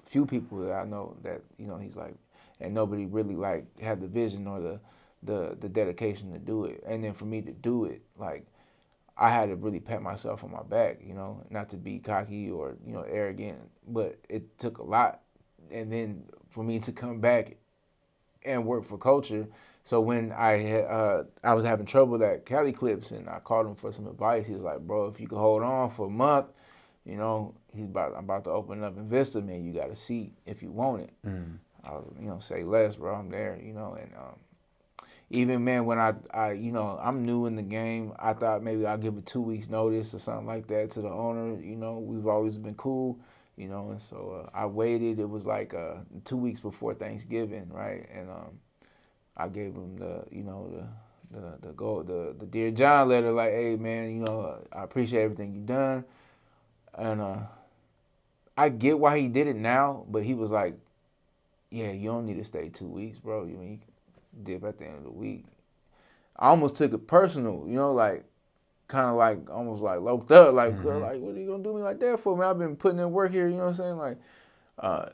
a few people that I know that he's like, and nobody really like had the vision or the dedication to do it. And then for me to do it, like, I had to really pat myself on my back, not to be cocky or, arrogant, but it took a lot. And then for me to come back and work for culture. So when I was having trouble at Cali Clips, and I called him for some advice, he was like, bro, if you could hold on for a month, I'm about to open up in Vista, man, you got a seat if you want it. I was, say less, bro, I'm there, and even, man, when I'm new in the game, I thought maybe I'll give a 2 weeks notice or something like that to the owner. We've always been cool, and so I waited. It was like 2 weeks before Thanksgiving, right? And I gave him the Dear John letter, like, hey, man, I appreciate everything you've done. And I get why he did it now, but he was like, yeah, you don't need to stay 2 weeks, bro. You can dip at the end of the week. I almost took it personal, like, kind of like almost like loped up, like, girl, like, what are you gonna do me like that for, man? I've been putting in work here, you know what I'm saying? Like,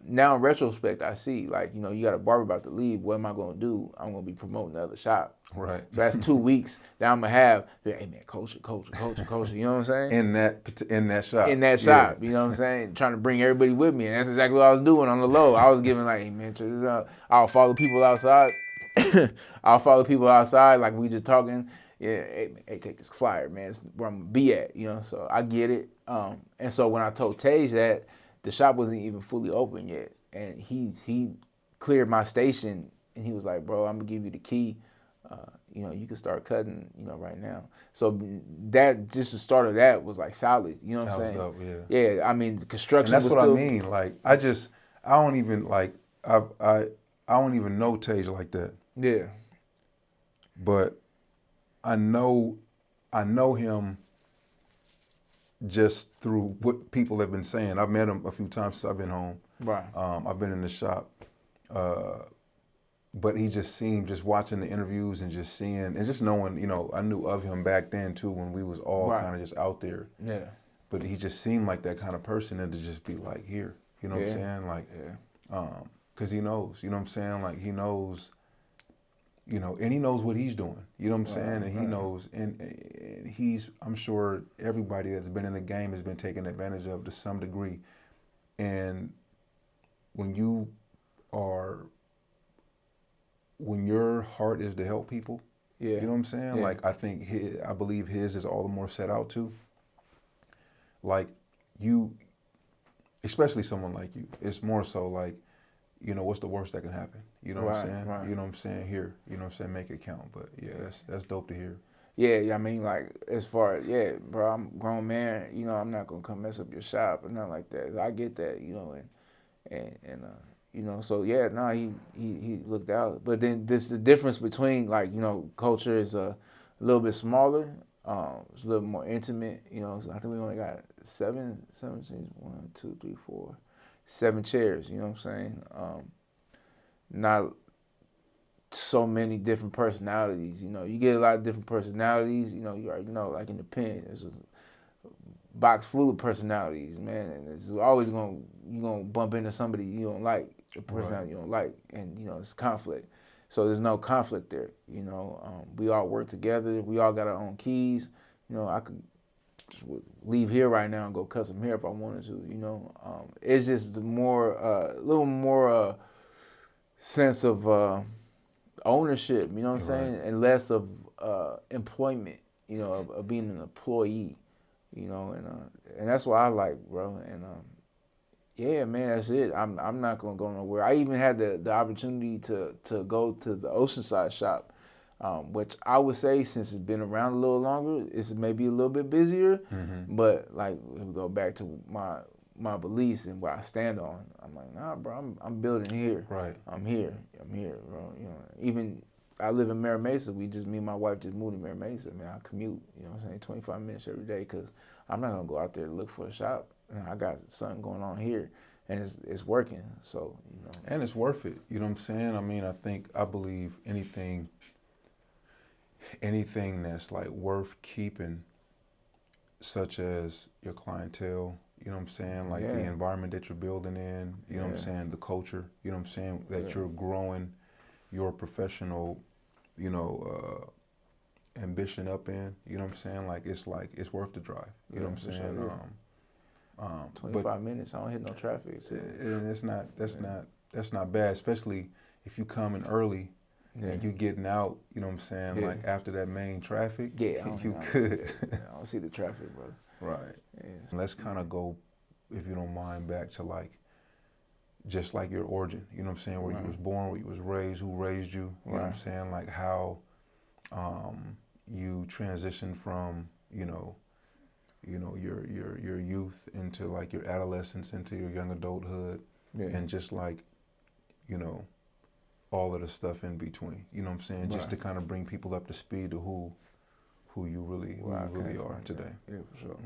now in retrospect, I see, like, you got a barber about to leave. What am I gonna do? I'm gonna be promoting the other shop. Right. So that's 2 weeks that I'm gonna have. Hey man, culture. You know what I'm saying? In that shop. In that shop, you know what I'm saying? Trying to bring everybody with me, and that's exactly what I was doing on the low. I was giving like, hey man, check this out. I'll follow people outside. Like we just talking. Yeah, hey, man, hey, take this flyer, man. It's where I'm gonna be at, So I get it. And so when I told Tage that, the shop wasn't even fully open yet, and he cleared my station, and he was like, bro, I'm gonna give you the key. You can start cutting, right now. So that, just the start of that was like solid. You know what I'm saying? Dope, yeah. Yeah, I mean, the construction. And that's was what still, I mean. Like, I don't even like I don't even know Tage like that. Yeah. But I know him just through what people have been saying. I've met him a few times since I've been home. Right. I've been in the shop. But he just seemed, just watching the interviews and just seeing, and just knowing, I knew of him back then too, when we was all kind of just out there. Yeah. But he just seemed like that kind of person, and to just be like, here, you know what I'm saying? Like, because he knows, you know what I'm saying? Like, he knows, and he knows what he's doing, you know what I'm saying? And he knows, and he's, I'm sure everybody that's been in the game has been taken advantage of to some degree. And when you are, when your heart is to help people, Yeah. you know what I'm saying? Yeah. Like, I believe his is all the more set out to. Like, you, especially someone like you, it's more so like, you know, what's the worst that can happen? You know what I'm saying? Right. You know what I'm saying? Here, you know what I'm saying? Make it count. But yeah, that's dope to hear. Yeah, I mean, like, as far as, yeah, bro, I'm a grown man, you know, I'm not gonna come mess up your shop or nothing like that. I get that, you know, and you know, so yeah, no, he looked out. But then this the difference between, like, you know, culture is a little bit smaller, it's a little more intimate, you know. So I think we only got seven chairs, 1, 2, 3, 4, 7 chairs, you know what I'm saying? Not so many different personalities, you know. You get a lot of different personalities, you know. You already know, like in the pen, there's a box full of personalities, man, and it's always you're gonna bump into somebody you don't like, a personality you don't like, and you know it's conflict. So there's no conflict there, you know. We all work together. We all got our own keys. You know, I could just leave here right now and go cut some hair if I wanted to. You know, it's just more, a little more sense of ownership. You know what I'm saying, and less of employment. You know, of being an employee. You know, and that's what I like, bro. And yeah, man, that's it. I'm not gonna go nowhere. I even had the opportunity to go to the Oceanside shop, which I would say, since it's been around a little longer, it's maybe a little bit busier. Mm-hmm. But like, if we go back to my beliefs and what I stand on, I'm like, nah, bro, I'm building here. Right. I'm here, bro. You know, even I live in Mira Mesa. Me and my wife just moved to Mira Mesa. Man, I commute, you know what I'm saying, 25 minutes every day, because I'm not gonna go out there to look for a shop. I got something going on here, and it's working. So, you know. And it's worth it. You know what I'm saying? I mean, I believe anything that's like worth keeping, such as your clientele, you know what I'm saying? Like the environment that you're building in, you know what I'm saying? The culture, you know what I'm saying? That you're growing your professional, you know, ambition up in, you know what I'm saying? Like it's worth the drive. You know what I'm saying? Sure, 25 minutes, I don't hit no traffic. So. And that's not bad, especially if you coming early and you getting out, you know what I'm saying? Like after that main traffic, you could. I don't see the traffic, bro. Right. Yeah. Let's kind of go, if you don't mind, back to like, just like your origin, you know what I'm saying? Where you was born, where you was raised, who raised you, you know what I'm saying? Like how you transitioned from, you know, your youth into like your adolescence, into your young adulthood, and just like, you know, all of the stuff in between. You know what I'm saying? Just to kind of bring people up to speed to who you really are today. Yeah, for sure.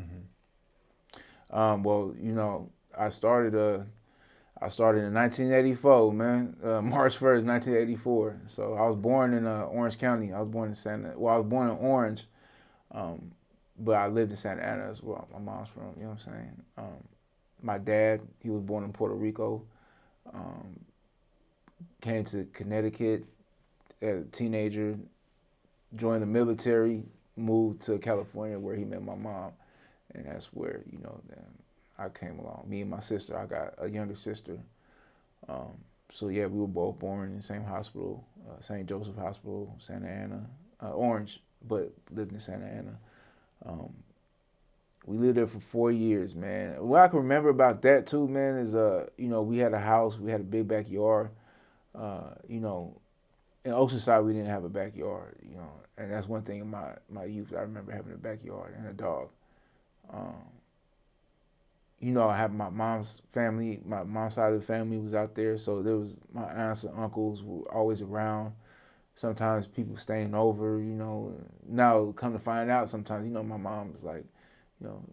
Mm-hmm. Well, you know, I started in 1984, man. March 1st, 1984. So I was born in Orange County. I was born in Orange, but I lived in Santa Ana as well. My mom's from, you know what I'm saying? My dad, he was born in Puerto Rico. Came to Connecticut as a teenager, joined the military, moved to California where he met my mom. And that's where, you know, then I came along. Me and my sister, I got a younger sister. So yeah, we were both born in the same hospital, St. Joseph Hospital, Santa Ana, Orange, but lived in Santa Ana. We lived there for 4 years, man. What I can remember about that too, man, is you know, we had a house, we had a big backyard. You know, in Oceanside we didn't have a backyard, you know, and that's one thing in my youth. I remember having a backyard and a dog. You know, I have my mom's family, my mom's side of the family was out there, so there was my aunts and uncles were always around. Sometimes people staying over, you know. Now, come to find out, sometimes, you know, my mom was like, you know,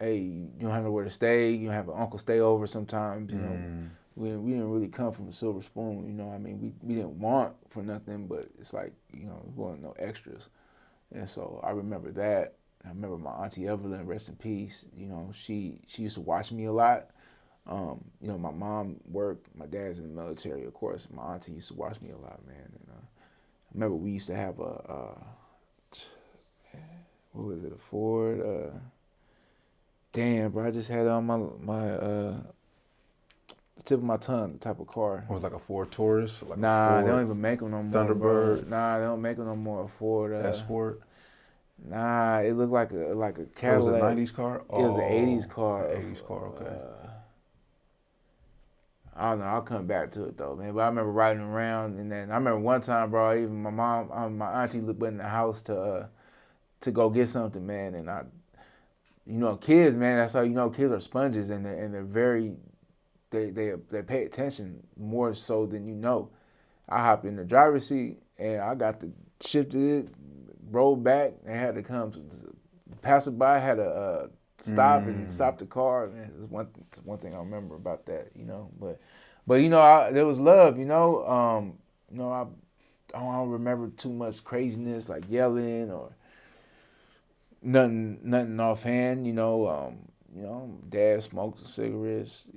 hey, you don't have nowhere to stay. You don't have an uncle stay over sometimes, you know. We didn't really come from a silver spoon, you know. I mean, we didn't want for nothing, but it's like, you know, we wanted no extras. And so I remember that. I remember my auntie Evelyn, rest in peace. You know, she used to watch me a lot. You know, my mom worked. My dad's in the military, of course. My auntie used to watch me a lot, man. And I remember we used to have what was it, a Ford? Damn, bro, I just had it on my the tip of my tongue, the type of car. It was like a Ford Taurus, like Nah, a Ford they don't even make them no more. Thunderbird. Bro. Nah, they don't make them no more. Ford. Escort. Nah, it looked like a Cadillac. It was a '90s car. It was an '80s car. An '80s car. Okay. I don't know. I'll come back to it though, man. But I remember riding around, and then I remember one time, bro. Even my mom, my auntie, went in the house to go get something, man. And kids, man. That's how you know kids are sponges, and they're very, they pay attention more so than you know. I hopped in the driver's seat and I got to shifted it, rolled back, and had to come. Passerby had to stop and stop the car. Man, it's one thing I remember about that, But there was love, I don't remember too much craziness like yelling or nothing offhand. Dad smoked cigarettes,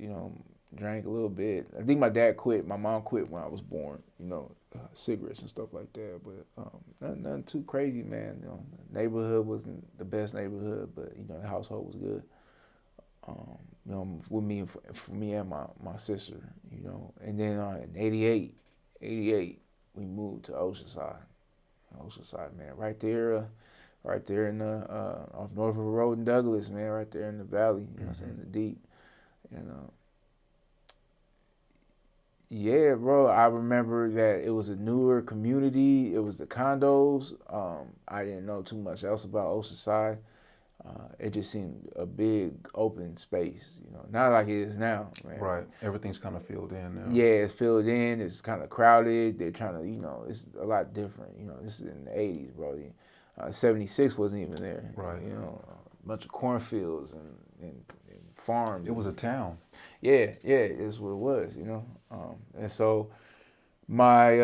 drank a little bit. I think my dad quit. My mom quit when I was born, cigarettes and stuff like that. But nothing too crazy, man. The neighborhood wasn't the best neighborhood, but, the household was good. With me, for me and my sister, And then in 88, we moved to Oceanside. Oceanside, man, right there in the, off Norfolk Road in Douglas, man, right there in the valley, you know what I'm saying, the deep. And, yeah, bro, I remember that it was a newer community. It was the condos. I didn't know too much else about Oceanside. It just seemed a big open space, not like it is now, man. Right. Everything's kind of filled in now. Yeah, it's filled in. It's kind of crowded. They're trying to, it's a lot different. This is in the 80s, bro. 76 wasn't even there. Right. A bunch of cornfields and farms. It was a town. Yeah, it's what it was, And so my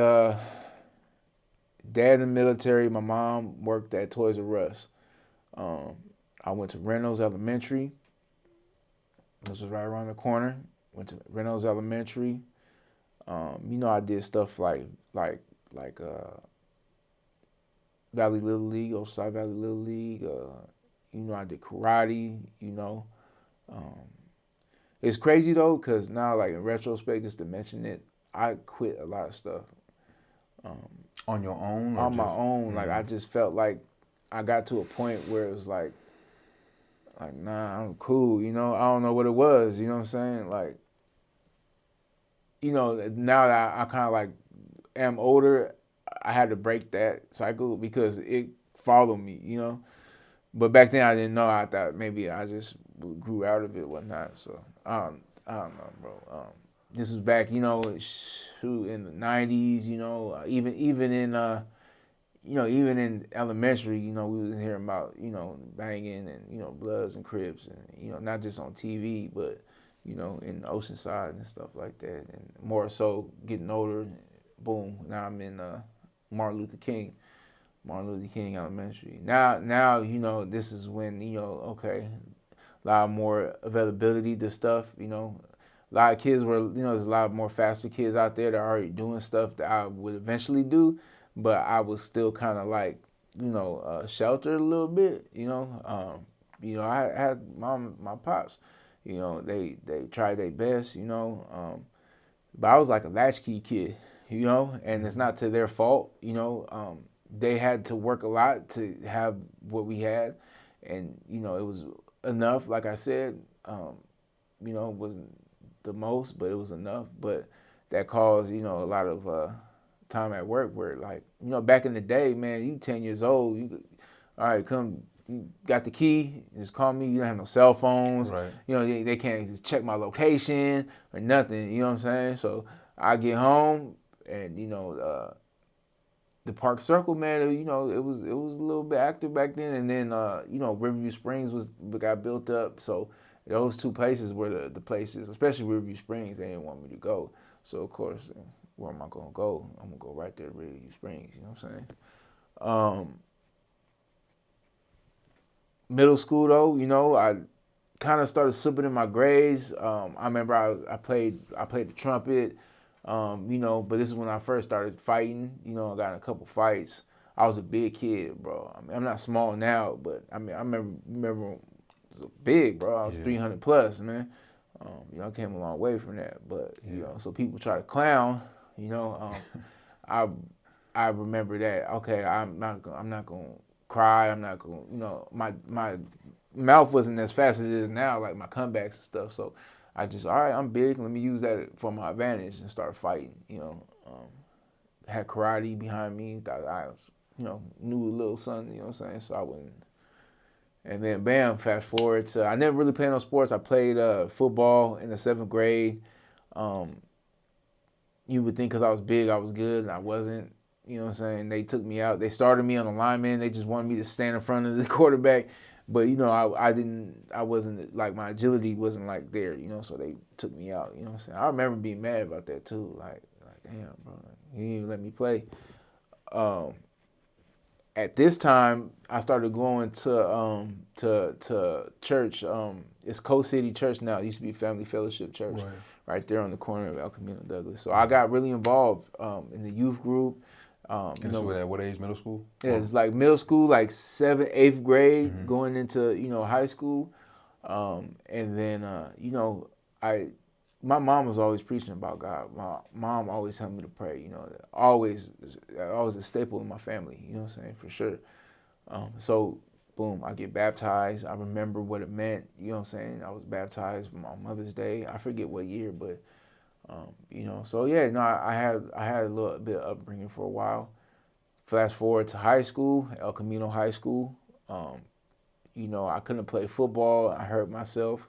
dad in the military, my mom worked at Toys R Us. I went to Reynolds Elementary. This was right around the corner. Went to Reynolds Elementary. I did stuff like Valley Little League, Oceanside Valley Little League. I did karate, It's crazy though, because now, like in retrospect, just to mention it, I quit a lot of stuff. On your own? On my own. Like, I just felt like I got to a point where it was like, nah, I'm cool, I don't know what it was, you know what I'm saying? Like, now that I kind of like am older, I had to break that cycle because it followed me, But back then I didn't know. I thought maybe I just grew out of it, whatnot. So I don't know, bro. This was back, in the '90s. Even in elementary, we was hearing about banging and Bloods and Crips and not just on TV, but in Oceanside and stuff like that. And more so getting older, boom. Now I'm in Martin Luther King Elementary. Now, this is when, okay, a lot more availability to stuff, A lot of kids were, there's a lot more faster kids out there that are already doing stuff that I would eventually do, but I was still kind of like, sheltered a little bit, I had my pops, they tried their best, but I was like a latchkey kid, and it's not to their fault, they had to work a lot to have what we had, and it was enough. Like I said, it wasn't the most, but it was enough. But that caused a lot of time at work where, like, back in the day, man, you 10 years old, all right, come, you got the key, just call me. You don't have no cell phones, right. They can't just check my location or nothing. You know what I'm saying? So I get home and the Park Circle, man, it was a little bit active back then, and then Riverview Springs got built up, so those two places were the places, especially Riverview Springs, they didn't want me to go. So of course, where am I gonna go? I'm gonna go right there to Riverview Springs. You know what I'm saying? Middle school though, I kind of started slipping in my grades. I remember I played the trumpet. But this is when I first started fighting. I got in a couple fights. I was a big kid, bro. I mean, I'm not small now, but I remember I was big, bro. I was 300 plus, man. I came a long way from that. But so people try to clown. I I remember that. Okay, I'm not gonna cry. I'm not gonna. My mouth wasn't as fast as it is now, like my comebacks and stuff. So I just, all right, I'm big. Let me use that for my advantage and start fighting. Had karate behind me. Thought I was, knew a little something. You know what I'm saying? So I wouldn't. And then, bam, fast forward to, I never really played no sports. I played football in the 7th grade. You would think because I was big, I was good, and I wasn't. You know what I'm saying? They took me out. They started me on the lineman. They just wanted me to stand in front of the quarterback. But, I wasn't, like, my agility wasn't, like, there, so they took me out. You know what I'm saying? I remember being mad about that, too. Like damn, bro, he didn't even let me play. At this time, I started going to church. It's Coast City Church now. It used to be Family Fellowship Church, right there on the corner of El Camino Douglas. So I got really involved in the youth group. So at what age? Middle school? Yeah, it's like middle school, like 7th, 8th grade, going into high school, and then my mom was always preaching about God. My mom always helped me to pray. Always a staple in my family. You know what I'm saying, for sure. So boom, I get baptized. I remember what it meant. You know what I'm saying. I was baptized on Mother's Day. I forget what year, but. So yeah, I had a little bit of upbringing for a while. Fast forward to high school, El Camino High School. I couldn't play football. I hurt myself.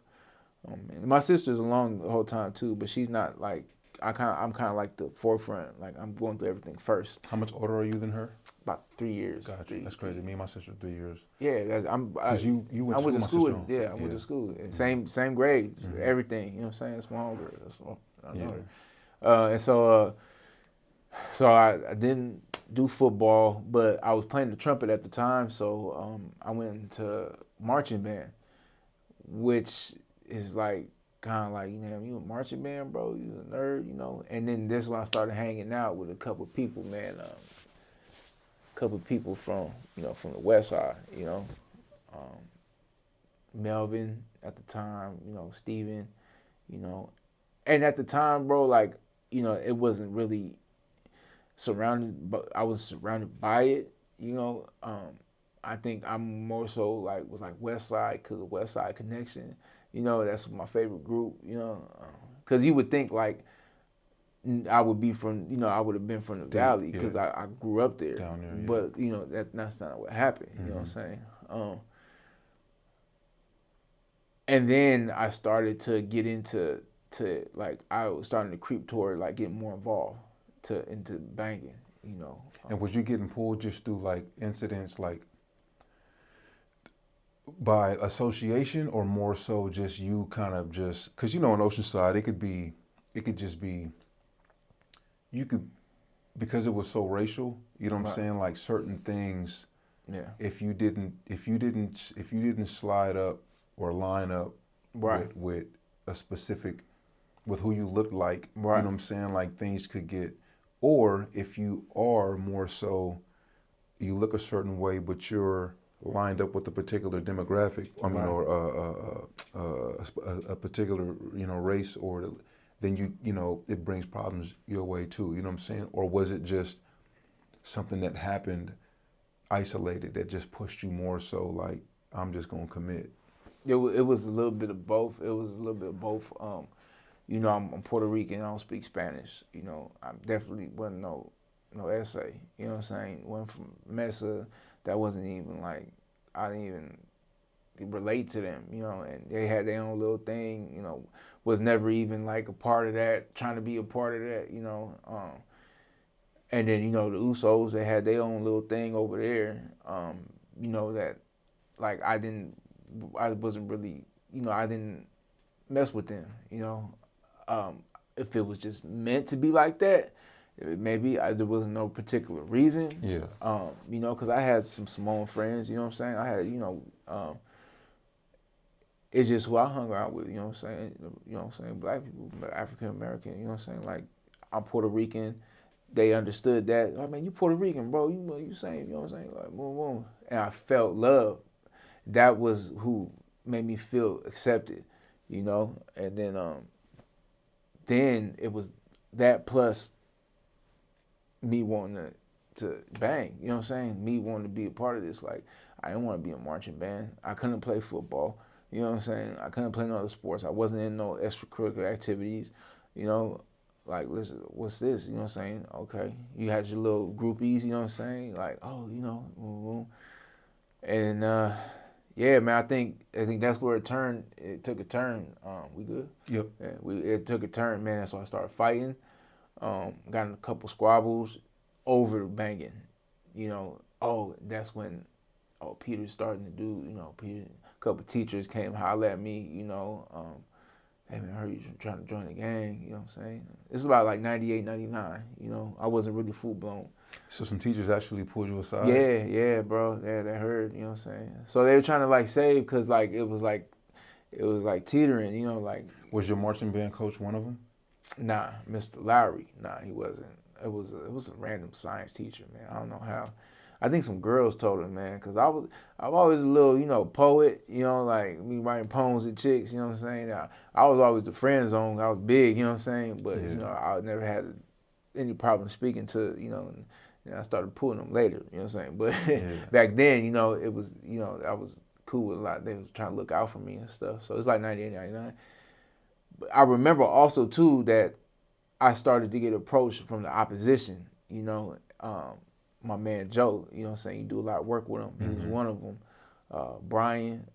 My sister's along the whole time too, but she's not like I'm kind of like the forefront. Like I'm going through everything first. How much older are you than her? About 3 years. Gotcha. That's crazy. Me and my sister 3 years. Yeah, Because you went to school. I went to school. Same grade, everything. You know what I'm saying? It's my homegirl. That's what I know her. And so I didn't do football, but I was playing the trumpet at the time. So I went into marching band, which is like kind of like, you a marching band, bro? You a nerd, And then this is when I started hanging out with a couple of people, man. Couple of people from the West Side, Melvin at the time, Steven, and at the time, bro, like, it wasn't really surrounded, but I was surrounded by it, I think I'm more so was West Side because of West Side Connection, that's my favorite group, because you would think like I would be from, I would have been from the Valley because I grew up there. Down there, but that's not what happened. You know what I'm saying? And then I started to get into I was starting to creep toward like getting more involved into banging. And was you getting pulled just through like incidents like by association, or more so just you kind of just because in Oceanside it could just be. You could, because it was so racial, you know what I'm saying? Like certain things, if you didn't slide up or line up with a specific, with who you looked like, you know what I'm saying? Like things could get, or if you are more so, you look a certain way, but you're lined up with a particular demographic, or a particular, race, or then it brings problems your way too, you know what I'm saying? Or was it just something that happened isolated that just pushed you more so like, I'm just gonna commit? It was a little bit of both. I'm Puerto Rican, I don't speak Spanish. I definitely wasn't no essay, you know what I'm saying? Went from Mesa, that wasn't even like, I didn't even relate to them, and they had their own little thing, was never even like a part of that, trying to be a part of that, and then, the Usos, they had their own little thing over there, that like I wasn't really, I didn't mess with them, if it was just meant to be like that, maybe there wasn't no particular reason, because I had some Samoan friends, you know what I'm saying? I had, it's just who I hung around with, you know what I'm saying? Black people, African American, you know what I'm saying? Like, I'm Puerto Rican. They understood that. I mean, you Puerto Rican, bro. You saying, you know what I'm saying? Like, boom, boom. And I felt love. That was who made me feel accepted, you know, and then it was that plus me wanting to bang, you know what I'm saying? Me wanting to be a part of this. Like, I didn't want to be a marching band. I couldn't play football, you know what I'm saying? I couldn't play no other sports. I wasn't in no extracurricular activities, you know. Like, listen, what's this? You know what I'm saying? Okay. You had your little groupies, you know what I'm saying? Like, oh, you know, and yeah, man, I think that's where it turned. It took a turn. We good? Yep. Yeah, it took a turn, man. That's why I started fighting. Got in a couple squabbles over banging. You know, that's when Peter's starting to do. You know, Peter. A couple teachers came holler at me. You know, hey man, I heard you trying to join the gang. You know what I'm saying? It's about like 98, 99. You know, I wasn't really full blown. So some teachers actually pulled you aside? Yeah, bro. Yeah, they heard, you know what I'm saying? So they were trying to like save because like it was like teetering, you know, like. Was your marching band coach one of them? Nah, Mr. Lowry. Nah, he wasn't. It was a random science teacher, man. I don't know how. I think some girls told him, man, because I'm always a little, you know, poet, you know, like me writing poems to chicks, you know what I'm saying? I was always the friend zone. I was big, you know what I'm saying? But, you know, I never had any problem speaking to, you know, and I started pulling them later, you know what I'm saying? But back then, you know, it was, you know, I was cool with a lot. They was trying to look out for me and stuff. So it's like 98, 99. But I remember also, too, that I started to get approached from the opposition, you know. My man Joe, you know what I'm saying? You do a lot of work with him. He was one of them. Brian.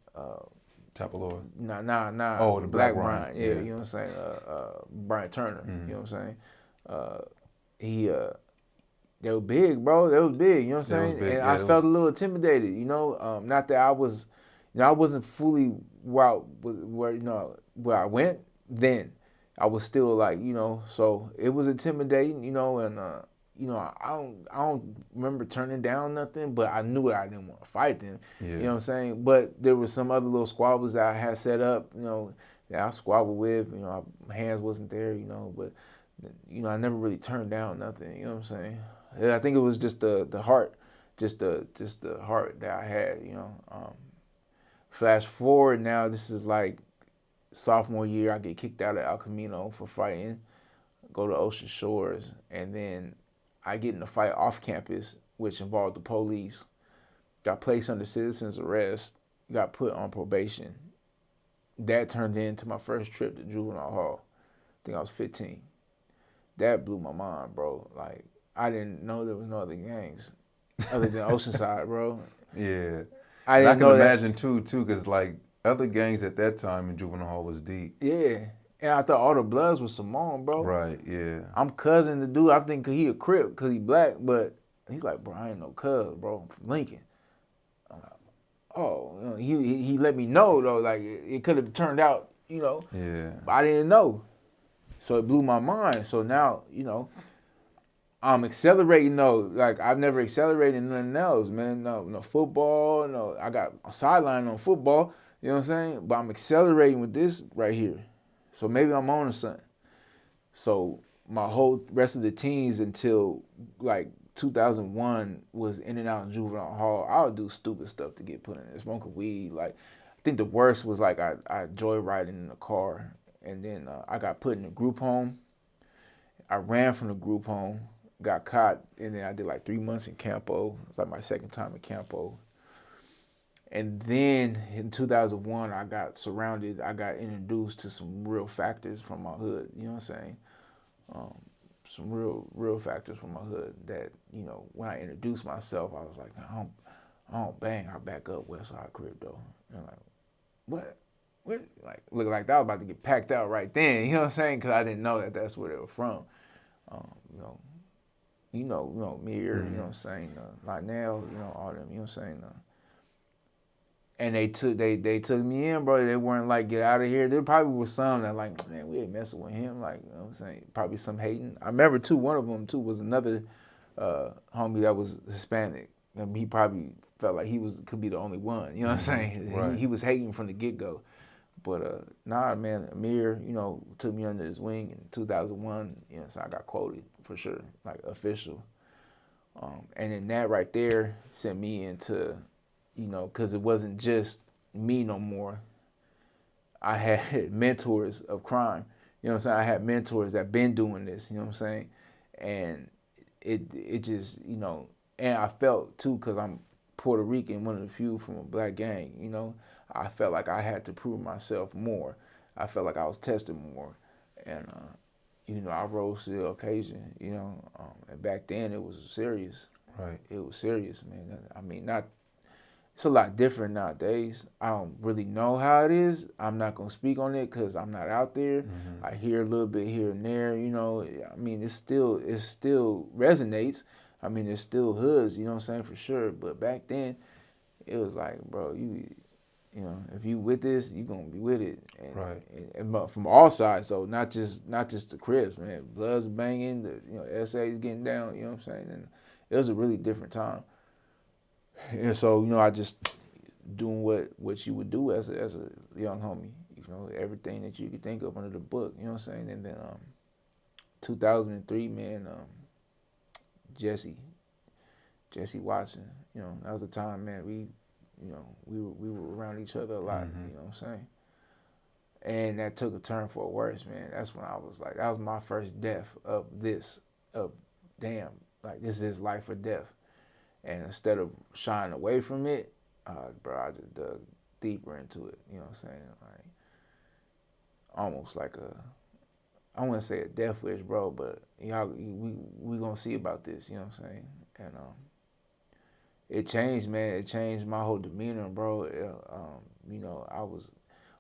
Tapalora. Nah. Oh, the Black Brian. Brian. Yeah, you know what I'm saying? Brian Turner, you know what I'm saying? They were big, bro. They was big, you know what I'm saying? And I felt a little intimidated, you know. Not that I was, you know, I wasn't fully where you know, where I went then. I was still like, you know, so it was intimidating, you know, and you know, I don't remember turning down nothing, but I knew I didn't want to fight them. You know what I'm saying? But there was some other little squabbles that I had set up, you know, that I squabbled with, you know, my hands wasn't there, you know, but you know, I never really turned down nothing, you know what I'm saying? And I think it was just the heart, just the heart that I had, you know. Flash forward now, this is like sophomore year, I get kicked out of El Camino for fighting, go to Ocean Shores, and then I get in a fight off campus, which involved the police, got placed under citizen's arrest, got put on probation. That turned into my first trip to juvenile hall. I think I was 15. That blew my mind, bro. Like, I didn't know there was no other gangs other than Oceanside, bro. Yeah. I didn't can know imagine too, because like other gangs at that time in juvenile hall was deep. Yeah. And I thought all the Bloods was Simone, bro. Right, yeah. I'm cousin the dude. I think he a Crip because he black, but he's like, bro, I ain't no cuz, bro. I'm from Lincoln. I'm like, oh, you know, he let me know, though. Like, it could have turned out, you know. Yeah. But I didn't know. So it blew my mind. So now, you know, I'm accelerating, though. Like, I've never accelerated in nothing else, man. No football. No, I got a sideline on football. You know what I'm saying? But I'm accelerating with this right here. So maybe I'm on to something. So my whole rest of the teens until like 2001 was in and out of juvenile hall. I would do stupid stuff to get put in there, smoking weed. Like, I think the worst was like I joyriding in the car, and then I got put in a group home. I ran from the group home, got caught, and then I did like 3 months in Campo. It was like my second time in Campo. And then in 2001, I got surrounded. I got introduced to some real factors from my hood. You know what I'm saying? Some real factors from my hood that, you know, when I introduced myself, I was like, I don't bang. I back up Westside Crib though. And like, what? Like, looking like that was about to get packed out right then. You know what I'm saying? Because I didn't know that that's where they were from. You know, Mir. You know what I'm saying? Lionel. You know, all them. You know what I'm saying? And they took me in, bro. They weren't like, get out of here. There probably was some that like, man, we ain't messing with him. Like, you know what I'm saying? Probably some hating. I remember too, one of them too was another homie that was Hispanic. And he probably felt like could be the only one. You know what I'm saying? Right. He was hating from the get-go. But nah, man, Amir, you know, took me under his wing in 2001. You know, so I got quoted for sure, like official. And then that right there sent me into, you know, because it wasn't just me no more. I had mentors of crime. You know what I'm saying? I had mentors that been doing this, you know what I'm saying? And it just, you know, and I felt too, because I'm Puerto Rican, one of the few from a black gang, you know, I felt like I had to prove myself more. I felt like I was tested more. And, you know, I rose to the occasion, you know, and back then it was serious. Right. It was serious, man. I mean, not, it's a lot different nowadays. I don't really know how it is. I'm not gonna speak on it because I'm not out there. Mm-hmm. I hear a little bit here and there, you know. I mean, it still resonates. I mean, it's still hoods, you know what I'm saying, for sure. But back then, it was like, bro, you know, if you with this, you gonna be with it, and, Right. and from all sides. So not just the Crips, man. Bloods banging, the SAs getting down. You know what I'm saying? And it was a really different time. And so, you know, I just doing what you would do as a young homie. You know, everything that you could think of under the book. You know what I'm saying? And then 2003, man, Jesse Watson. You know, that was the time, man. We were around each other a lot. Mm-hmm. You know what I'm saying? And that took a turn for the worse, man. That's when I was like, that was my first death of damn, like this is life or death. And instead of shying away from it, bro, I just dug deeper into it. You know what I'm saying? Like almost like I wouldn't say a death wish, bro, but y'all, we gonna see about this. You know what I'm saying? And it changed, man. It changed my whole demeanor, bro. You know, I was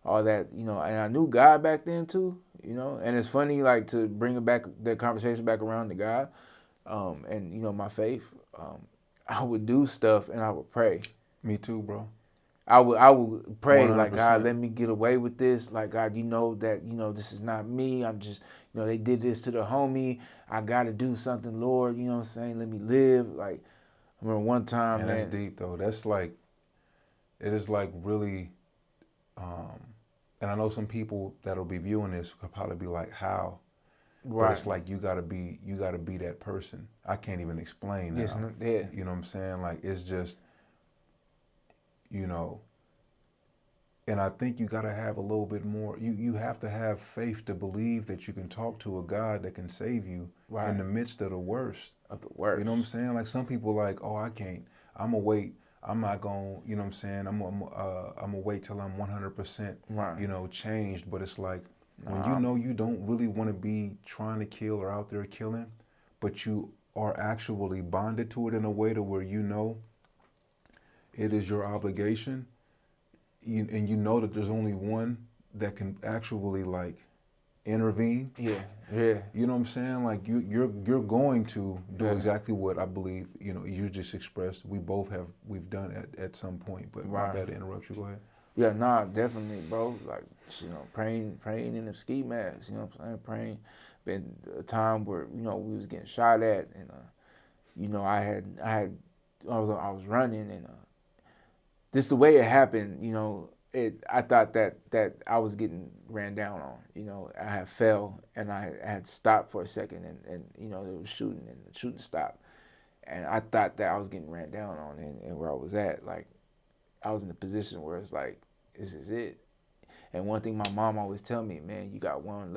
all that, you know, and I knew God back then too. You know, and it's funny, like to bring it back, the conversation back around to God, and you know, my faith. I would do stuff and I would pray. Me too, bro. I would pray 100%. like, God, let me get away with this. Like, God, you know that, you know, this is not me. I'm just, you know, they did this to the homie. I got to do something, Lord. You know what I'm saying? Let me live. Like, I remember one time, And man. that's deep though. That's like, it is like really, and I know some people that'll be viewing this could probably be like, how? Right. But it's like you gotta be that person. I can't even explain Yes, now. yeah. You know what I'm saying? Like it's just, you know, and I think you gotta have a little bit more. You have to have faith to believe that you can talk to a God that can save you Right. in the midst of the worst. Of the worst. You know what I'm saying? Like some people like, oh, I can't. I'm gonna wait. I'm not gonna. You know what I'm saying? I'm gonna wait till I'm 100%. Right. You know, changed. But it's like when Nah, you know you don't really want to be trying to kill or out there killing, but you are actually bonded to it in a way to where you know it is your obligation, and you know that there's only one that can actually like intervene. Yeah, yeah. You know what I'm saying? Like you're going to do Yeah. exactly what I believe, you know, you just expressed. We've done at some point, but my Right. bad to interrupt you. Go ahead. Yeah, nah, definitely, bro. Like, you know, praying in the ski mask. You know what I'm saying? Praying. Been a time where, you know, we was getting shot at, and you know, I was running, and this the way it happened. You know, I thought that I was getting ran down on. You know, I had fell, and I had stopped for a second, and you know, they was shooting, and the shooting stopped, and I thought that I was getting ran down on, and where I was at, like, I was in a position where it's like, this is it. And one thing my mom always tell me, man, you got one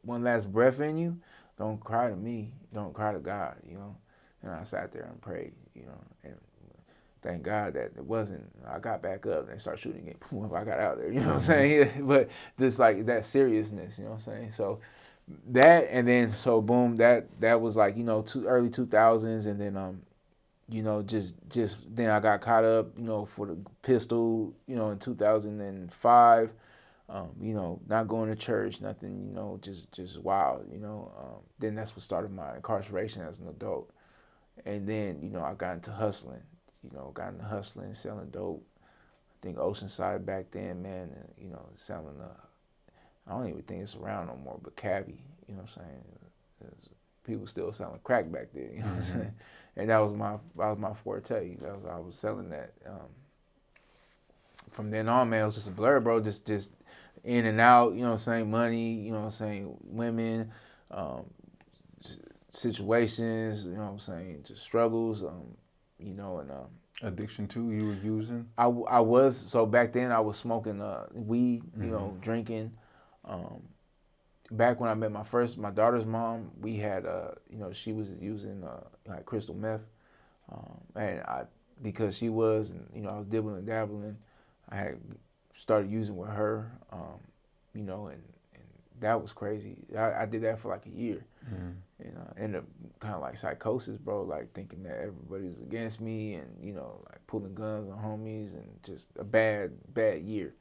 last breath in you. Don't cry to me. Don't cry to God, you know. And I sat there and prayed, you know, and thank God that it wasn't. I got back up and they started shooting again. Boom, I got out there, you know what I'm saying? But just like that seriousness, you know what I'm saying? So that, and then so boom, that was like, you know, early 2000s, and then you know, just then I got caught up, you know, for the pistol, you know, in 2005. You know, not going to church, nothing, you know, just wild, you know. Then that's what started my incarceration as an adult. And then, you know, I got into hustling, selling dope. I think Oceanside back then, man, you know, selling, I don't even think it's around no more, but Cali, you know what I'm saying? People still selling crack back there, you know what I'm saying? And that was my forte. I was selling that. From then on, man, it was just a blur, bro. Just in and out, you know what I'm saying? Money, you know what I'm saying? Women, situations, you know what I'm saying? Just struggles. you know, and Addiction too, you were using? I was, so back then I was smoking weed, you know, drinking. Back when I met my daughter's mom, we had, you know, she was using like crystal meth, and because she was, and you know, I was dibbling and dabbling, I had started using with her, you know, and that was crazy. I did that for like a year, and ended up kind of like psychosis, bro, like thinking that everybody was against me, and you know, like pulling guns on homies, and just a bad year.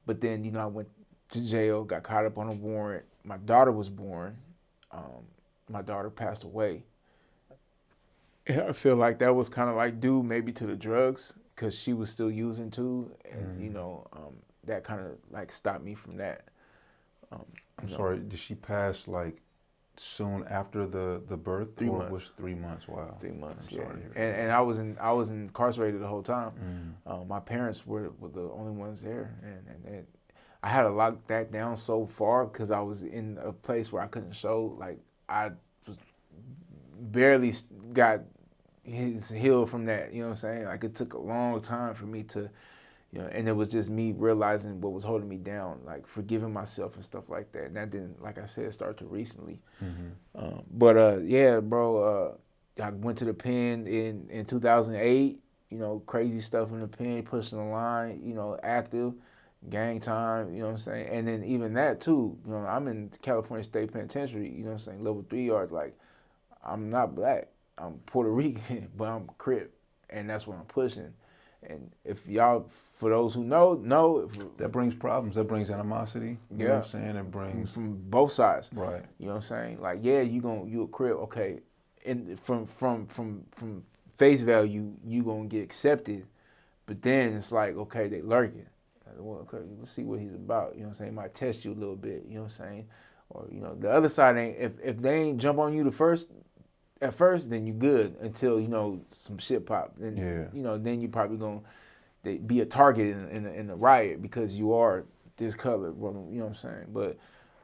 But then, you know, I went to jail, got caught up on a warrant. My daughter was born. My daughter passed away. And I feel like that was kind of like due maybe to the drugs, because she was still using too. And, you know, that kind of like stopped me from that. I'm sorry, did she pass like soon after the birth? 3 or months. was 3 months? Wow. 3 months, I'm yeah. sorry to hear And I was incarcerated the whole time. My parents were the only ones there, and I had to lock that down so far because I was in a place where I couldn't show, like, I was barely got healed from that, you know what I'm saying? Like, it took a long time for me to, you know, and it was just me realizing what was holding me down, like forgiving myself and stuff like that. And that didn't, like I said, start to recently. Yeah, bro, I went to the pen in 2008, you know, crazy stuff in the pen, pushing the line, you know, active, gang time, you know what I'm saying? And then even that too, you know, I'm in California State Penitentiary, you know what I'm saying, level 3 yards, like, I'm not black, I'm Puerto Rican, but I'm Crip, and that's what I'm pushing. And if y'all, for those who know. That brings problems, that brings animosity, you know what I'm saying? It brings... From both sides. Right. You know what I'm saying? Like, yeah, you a Crip, okay. And from face value, you gonna get accepted. But then it's like, okay, they lurking. Well, okay, let's see what he's about. You know what I'm saying? Might test you a little bit, you know what I'm saying? Or, you know, the other side ain't, if they ain't jump on you at first, then you good until, you know, some shit pop. Then, you know, then you probably gonna be a target in a riot because you are this color, you know what I'm saying? But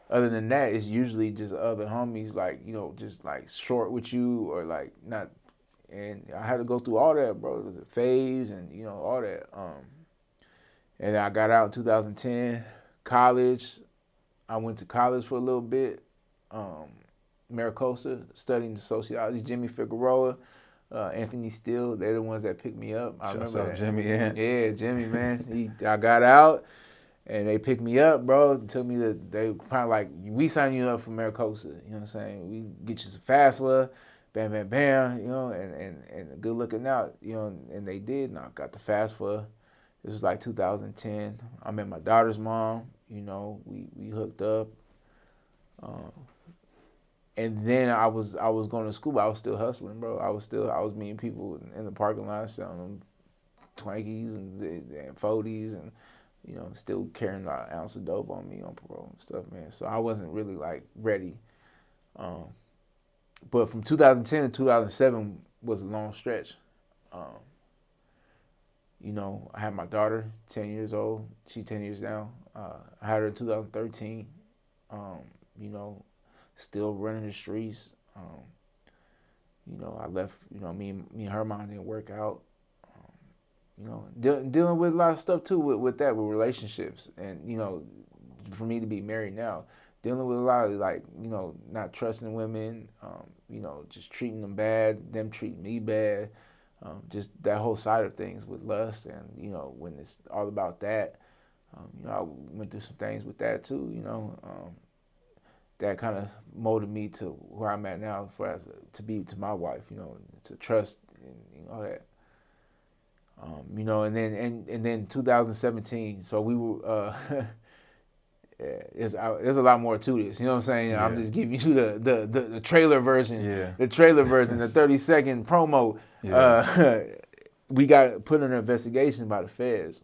other than that, it's usually just other homies, like, you know, just like short with you or like not. And I had to go through all that, bro, the phase and, you know, all that. And I got out in 2010, college. I went to college for a little bit, Maricosta, studying sociology. Jimmy Figueroa, Anthony Steele, they're the ones that picked me up. I remember that. Jimmy and... Yeah, Jimmy, man. I got out, and they picked me up, bro. Told me that they kind of like, we sign you up for Maricosta. You know what I'm saying? We get you some FAFSA, bam, bam, bam. You know, and good looking out. You know, and they did. And I got the FAFSA. This was like 2010. I met my daughter's mom. You know, we hooked up. And then I was going to school, but I was still hustling, bro. I was meeting people in the parking lot selling them Twinkies and 40s and, you know, still carrying an ounce of dope on me on parole and stuff, man. So I wasn't really like ready. But from 2010 to 2007 was a long stretch. You know, I had my daughter, 10 years old. She's 10 years now. I had her in 2013. You know, still running the streets. You know, I left, you know, me and her mom didn't work out. You know, dealing with a lot of stuff too with relationships. And, you know, for me to be married now, dealing with a lot of, like, you know, not trusting women, you know, just treating them bad, them treating me bad. Just that whole side of things with lust, and, you know, when it's all about that, you know, I went through some things with that too, you know, that kind of molded me to where I'm at now to be to my wife, you know, to trust and, you know, all that. You know, and then 2017, so we were, there's a lot more to this, you know what I'm saying? Yeah. I'm just giving you the trailer version, the trailer version, the 30-second promo. Yeah. We got put under investigation by the feds.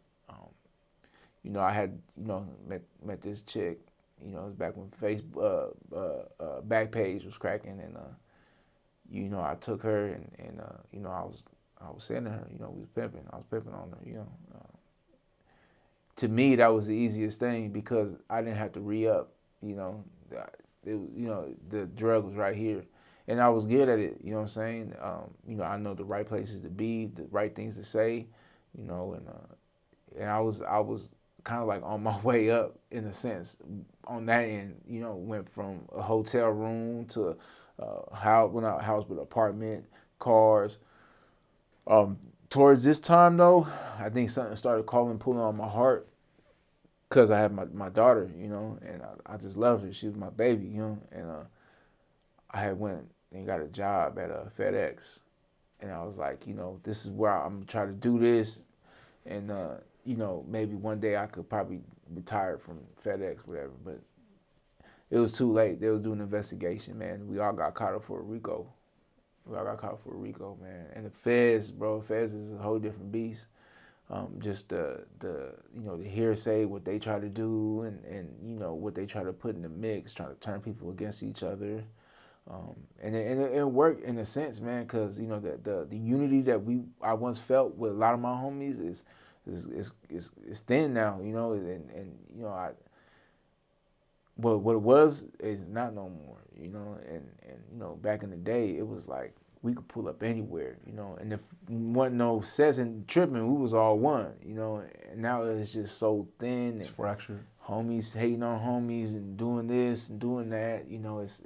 You know, I had, you know, met this chick, you know, it was back when Facebook, Backpage was cracking, and, you know, I took her and you know, I was saying to her, you know, I was pimping on her, you know. To me, that was the easiest thing because I didn't have to re-up, you know. You know, the drug was right here. and I was good at it. You know what I'm saying? You know, I know the right places to be, the right things to say. You know, and I was kind of like on my way up in a sense on that end. You know, went from a hotel room to house with an apartment, cars. Towards this time though, I think something started pulling on my heart, because I had my daughter, you know, and I just loved her. She was my baby, you know, and I had went and got a job at FedEx, and I was like, you know, this is where I'm trying to do this, and you know, maybe one day I could probably retire from FedEx, whatever. But it was too late. They was doing an investigation, man. We all got caught up for a RICO. Man. And the feds, bro, feds is a whole different beast. Just the you know, the hearsay, what they try to do, and you know, what they try to put in the mix, trying to turn people against each other. And it worked in a sense, man, because you know the unity that I once felt with a lot of my homies is thin now, you know, and you know, what it was is not no more, you know, and you know, back in the day it was like we could pull up anywhere, you know, and if wasn't no sets and tripping, we was all one, you know, and now it's just so thin. It's fractured. Homies hating on homies and doing this and doing that, you know, it's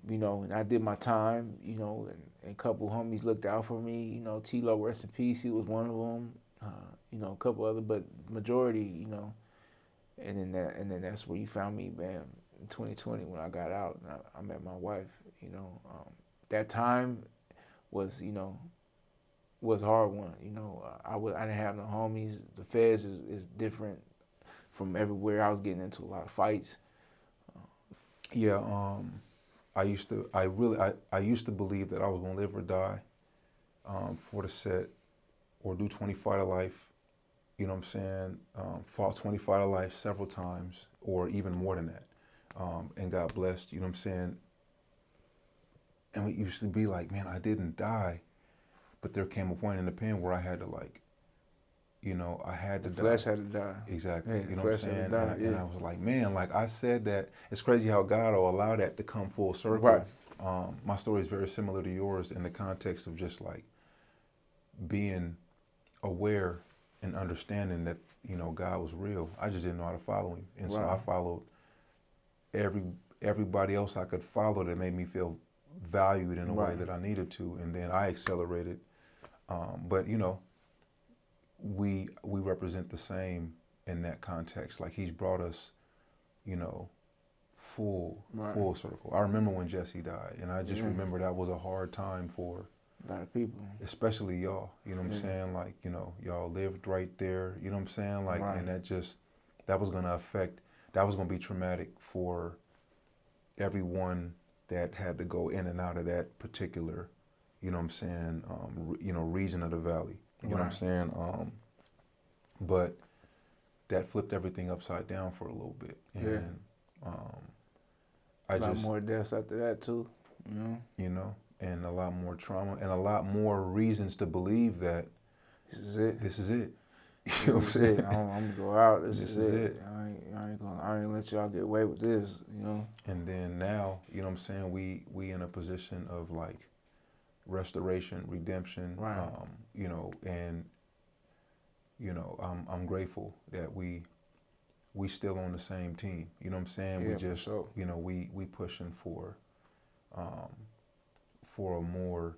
you know, and I did my time, you know, and a couple homies looked out for me, you know, T-Lo, rest in peace, he was one of them, you know, a couple other, but majority, you know, and then that's where you found me, man, in 2020 when I got out and I met my wife, you know. That time was, you know, was a hard one, you know. I didn't have no homies. The feds is different from everywhere. I was getting into a lot of fights. Yeah, I used to believe that I was gonna live or die for the set or do 25 to life. You know what I'm saying? Fought 25 to life several times or even more than that, and got blessed. You know what I'm saying? And we used to be like, man, I didn't die, but there came a point in the pen where I had to, like, you know, I had to die. Flesh had to die. Exactly. Yeah, you know what I'm saying? And I was like, man, like I said that, it's crazy how God will allow that to come full circle. Right. My story is very similar to yours in the context of just like being aware and understanding that, you know, God was real. I just didn't know how to follow him. And so I followed everybody else I could follow that made me feel valued in a way that I needed to, and then I accelerated. But you know, we represent the same in that context. Like he's brought us, you know, full circle. I remember when Jesse died, and I just remember that was a hard time for a lot of people, especially y'all. You know what I'm saying? Like, you know, y'all lived right there. You know what I'm saying? Like, and that was gonna be traumatic for everyone that had to go in and out of that particular, you know what I'm saying, you know, region of the valley. You know what I'm saying? But that flipped everything upside down for a little bit. And a lot more deaths after that too, you know? You know, and a lot more trauma and a lot more reasons to believe that this is it. This is it. You know what I'm saying? I'm gonna go out. This is it. I ain't let y'all get away with this, you know. And then now, you know what I'm saying, we in a position of like restoration, redemption, you know, and you know, I'm grateful that we still on the same team. You know what I'm saying? Yeah, we just you know, we pushing for a more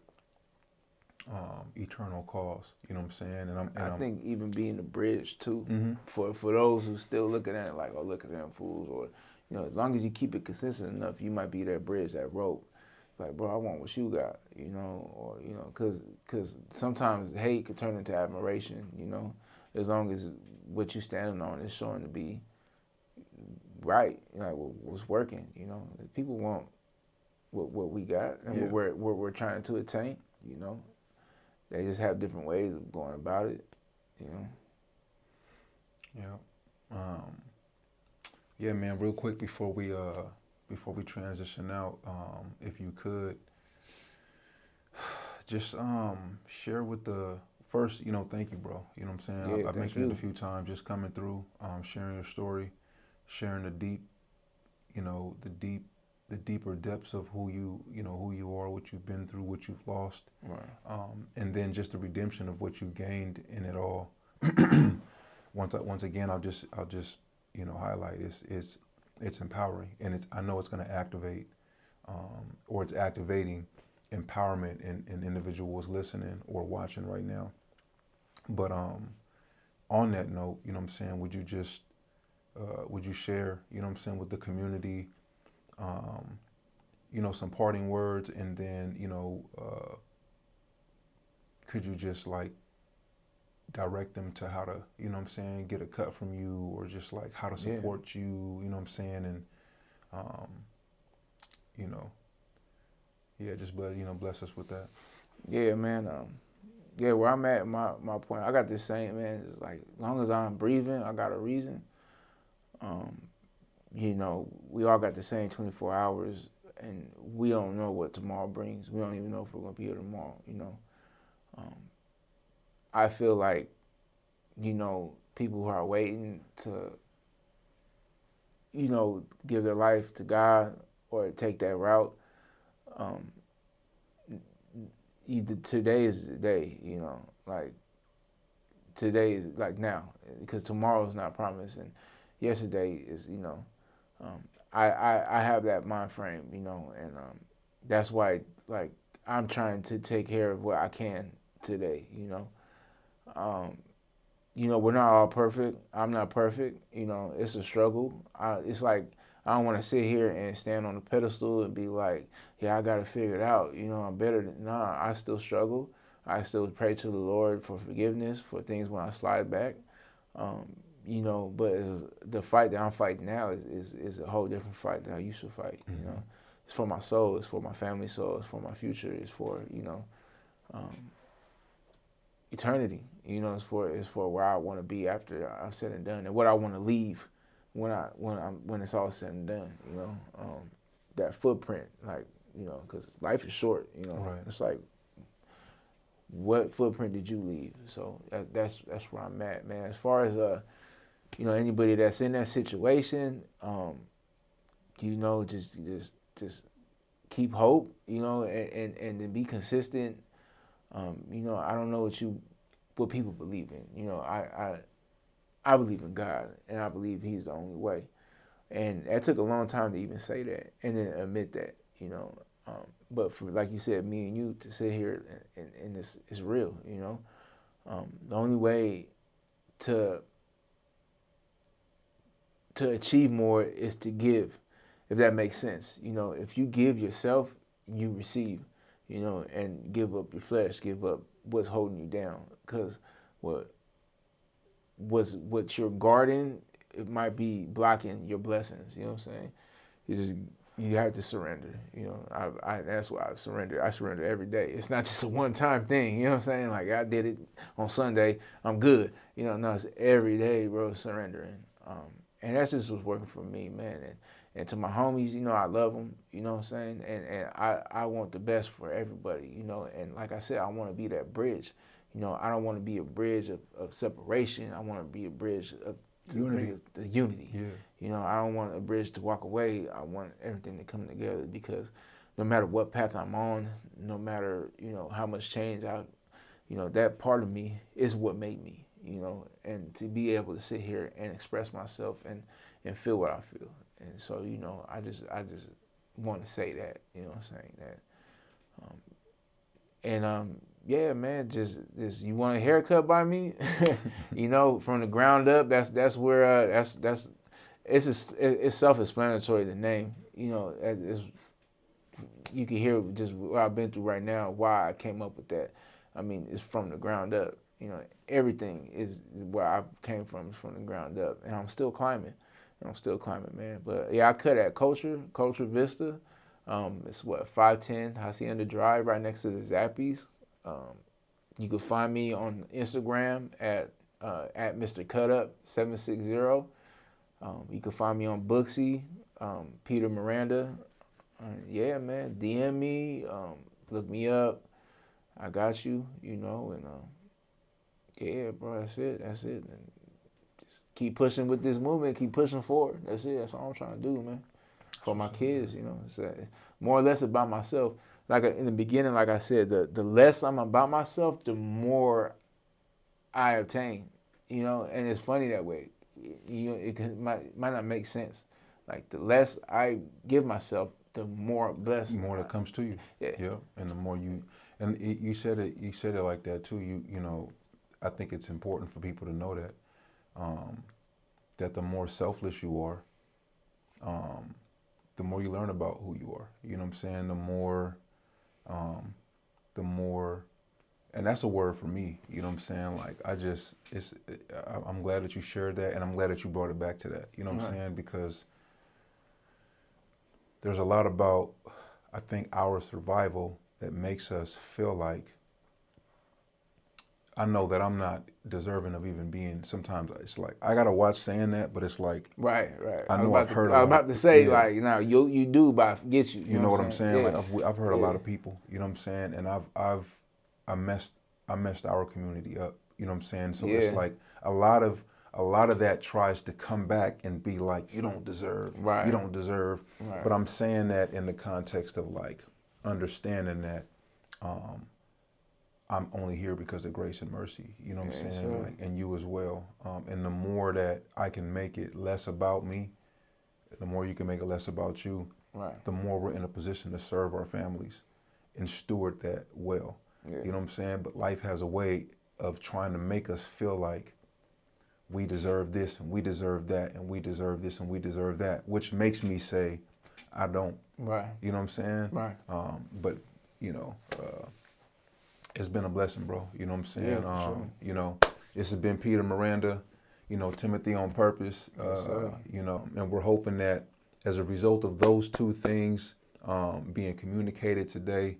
eternal cause, you know what I'm saying? And I think even being the bridge too, for those who still looking at it like, oh, look at them fools, or, you know, as long as you keep it consistent enough, you might be that bridge, that rope. Like, bro, I want what you got, you know, or, you know, cause sometimes hate could turn into admiration, you know, as long as what you standing on is showing to be right, you know, like what's working, you know. People want what we got and what we're trying to attain, you know. They just have different ways of going about it, you know. Yeah. Yeah, man. Real quick before we transition out, if you could just share with the first, you know, thank you, bro. You know what I'm saying? Yeah, I've mentioned it a few times. Just coming through, sharing your story, sharing the deep the deeper depths of who you are, what you've been through, what you've lost, Right. and then just the redemption of what you gained in it all. Once again, I'll just highlight it's empowering, and I know it's going to activate, or it's activating empowerment in individuals listening or watching right now. But on that note, you know what I'm saying, would you share, you know what I'm saying, with the community, some parting words, and then, could you just like direct them to how to, you know what I'm saying, get a cut from you, or just like how to support you, you know what I'm saying, and, just bless us with that. Yeah, man. Where I'm at, my point, I got this saying, man, it's like, as long as I'm breathing, I got a reason. We all got the same 24 hours, and we don't know what tomorrow brings. We don't even know if we're going to be here tomorrow, I feel like, people who are waiting to, give their life to God or take that route, today is the day, like today is like now, because tomorrow is not promised, and yesterday is, I have that mind frame, and that's why, like, I'm trying to take care of what I can today, we're not all perfect. I'm not perfect. It's a struggle. It's like, I don't want to sit here and stand on a pedestal and be like, yeah, I got to figure it out. I'm better than, nah, I still struggle. I still pray to the Lord for forgiveness for things when I slide back. But the fight that I'm fighting now is a whole different fight than I used to fight. It's for my soul. It's for my family's soul. It's for my future. It's for, eternity. It's for where I want to be after I'm said and done, and what I want to leave when it's all said and done. That footprint, like, because life is short. Right. It's like, what footprint did you leave? So that's where I'm at, man. As far as anybody that's in that situation, just keep hope, and then be consistent. I don't know what people believe in. I believe in God, and I believe He's the only way. And that took a long time to even say that and then admit that, But for, like you said, me and you to sit here and this is real, The only way to achieve more is to give, if that makes sense. If you give yourself, you receive, and give up your flesh, give up what's holding you down. Because what you're guarding, it might be blocking your blessings. You know what I'm saying? You have to surrender. That's why I surrender. I surrender every day. It's not just a one-time thing. You know what I'm saying? Like, I did it on Sunday, I'm good. No, it's every day, bro, surrendering. And that's just what's working for me, man. And to my homies, I love them. You know what I'm saying? And I want the best for everybody. And like I said, I want to be that bridge. I don't want to be a bridge of separation. I want to be a bridge of the unity. Yeah. I don't want a bridge to walk away. I want everything to come together, because no matter what path I'm on, no matter, how much change that part of me is what made me, and to be able to sit here and express myself and feel what I feel. And so, I just want to say that, what I'm saying, that, yeah, man, just you want a haircut by me, from the ground up. That's where it's self-explanatory, the name. You can hear just what I've been through right now, why I came up with that. I mean, it's from the ground up. Everything is where I came from, is from the ground up, and I'm still climbing. Man. But yeah, I cut at Culture Vista. It's 510 Hacienda Drive, right next to the Zappies. You can find me on Instagram at Mr. Cutup 760. You can find me on Booksy, Peter Miranda. Yeah, man, DM me, look me up. I got you, and yeah, bro, that's it. And just keep pushing with this movement, keep pushing forward. That's it. That's all I'm trying to do, man. for my kids, you know. It's more or less about myself. Like in the beginning, like I said, the less I'm about myself, the more I obtain, you know. And it's funny that way. You know, might not make sense. Like the less I give myself, the more blessed. The more that comes to you. Yeah. And the more you, and you said it like that too. You know, I think it's important for people to know that, that the more selfless you are, the more you learn about who you are. You know what I'm saying? The more, and that's a word for me. You know what I'm saying? Like I'm glad that you shared that, and I'm glad that you brought it back to that. You know what I'm saying? Because there's a lot about, I think, our survival that makes us feel like, I know that I'm not deserving of even being, sometimes it's like, I gotta watch saying that, but it's like, Right. I know I've heard I was about to say, yeah. like, now you do, but I forget you. You know what I'm saying? Yeah. Like I've heard a lot of people, you know what I'm saying? And I messed our community up, you know what I'm saying? So it's like a lot of that tries to come back and be like, you don't deserve, you don't deserve. Right. But I'm saying that in the context of like understanding that I'm only here because of grace and mercy, you know what I'm saying? Sure. Like, and you as well. And the more that I can make it less about me, the more you can make it less about you, the more we're in a position to serve our families and steward that well. You know what I'm saying? But life has a way of trying to make us feel like we deserve this and we deserve that and we deserve this and we deserve that, which makes me say, I don't. Right. You know what I'm saying? Right. But, you know, it's been a blessing, bro. You know what I'm saying? Yeah, sure. You know, this has been Peter Miranda, you know, Timothy on Purpose. You know, and we're hoping that as a result of those two things being communicated today,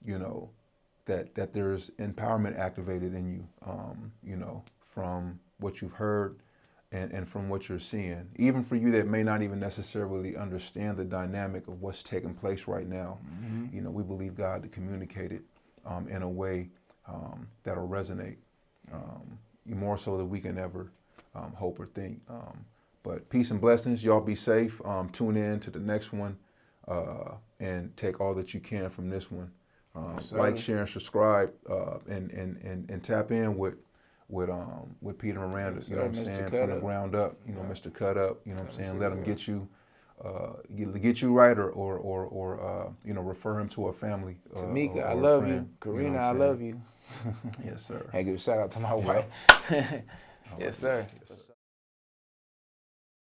you know, that there's empowerment activated in you, you know, from what you've heard and from what you're seeing. Even for you that may not even necessarily understand the dynamic of what's taking place right now, you know, we believe God to communicate it in a way that'll resonate more so than we can ever hope or think. But peace and blessings. Y'all be safe. Tune in to the next one and take all that you can from this one. Like, share, and subscribe, and tap in with Peter Miranda. You know what I'm saying? From the ground up. You know, Mr. Cut Up. You know what I'm saying? Let him get you. Get you right, or you know, refer him to a family. Tamika, I love you. Karina, you know I love you. Yes, sir. Hey, give a shout out to my wife. Yes, sir.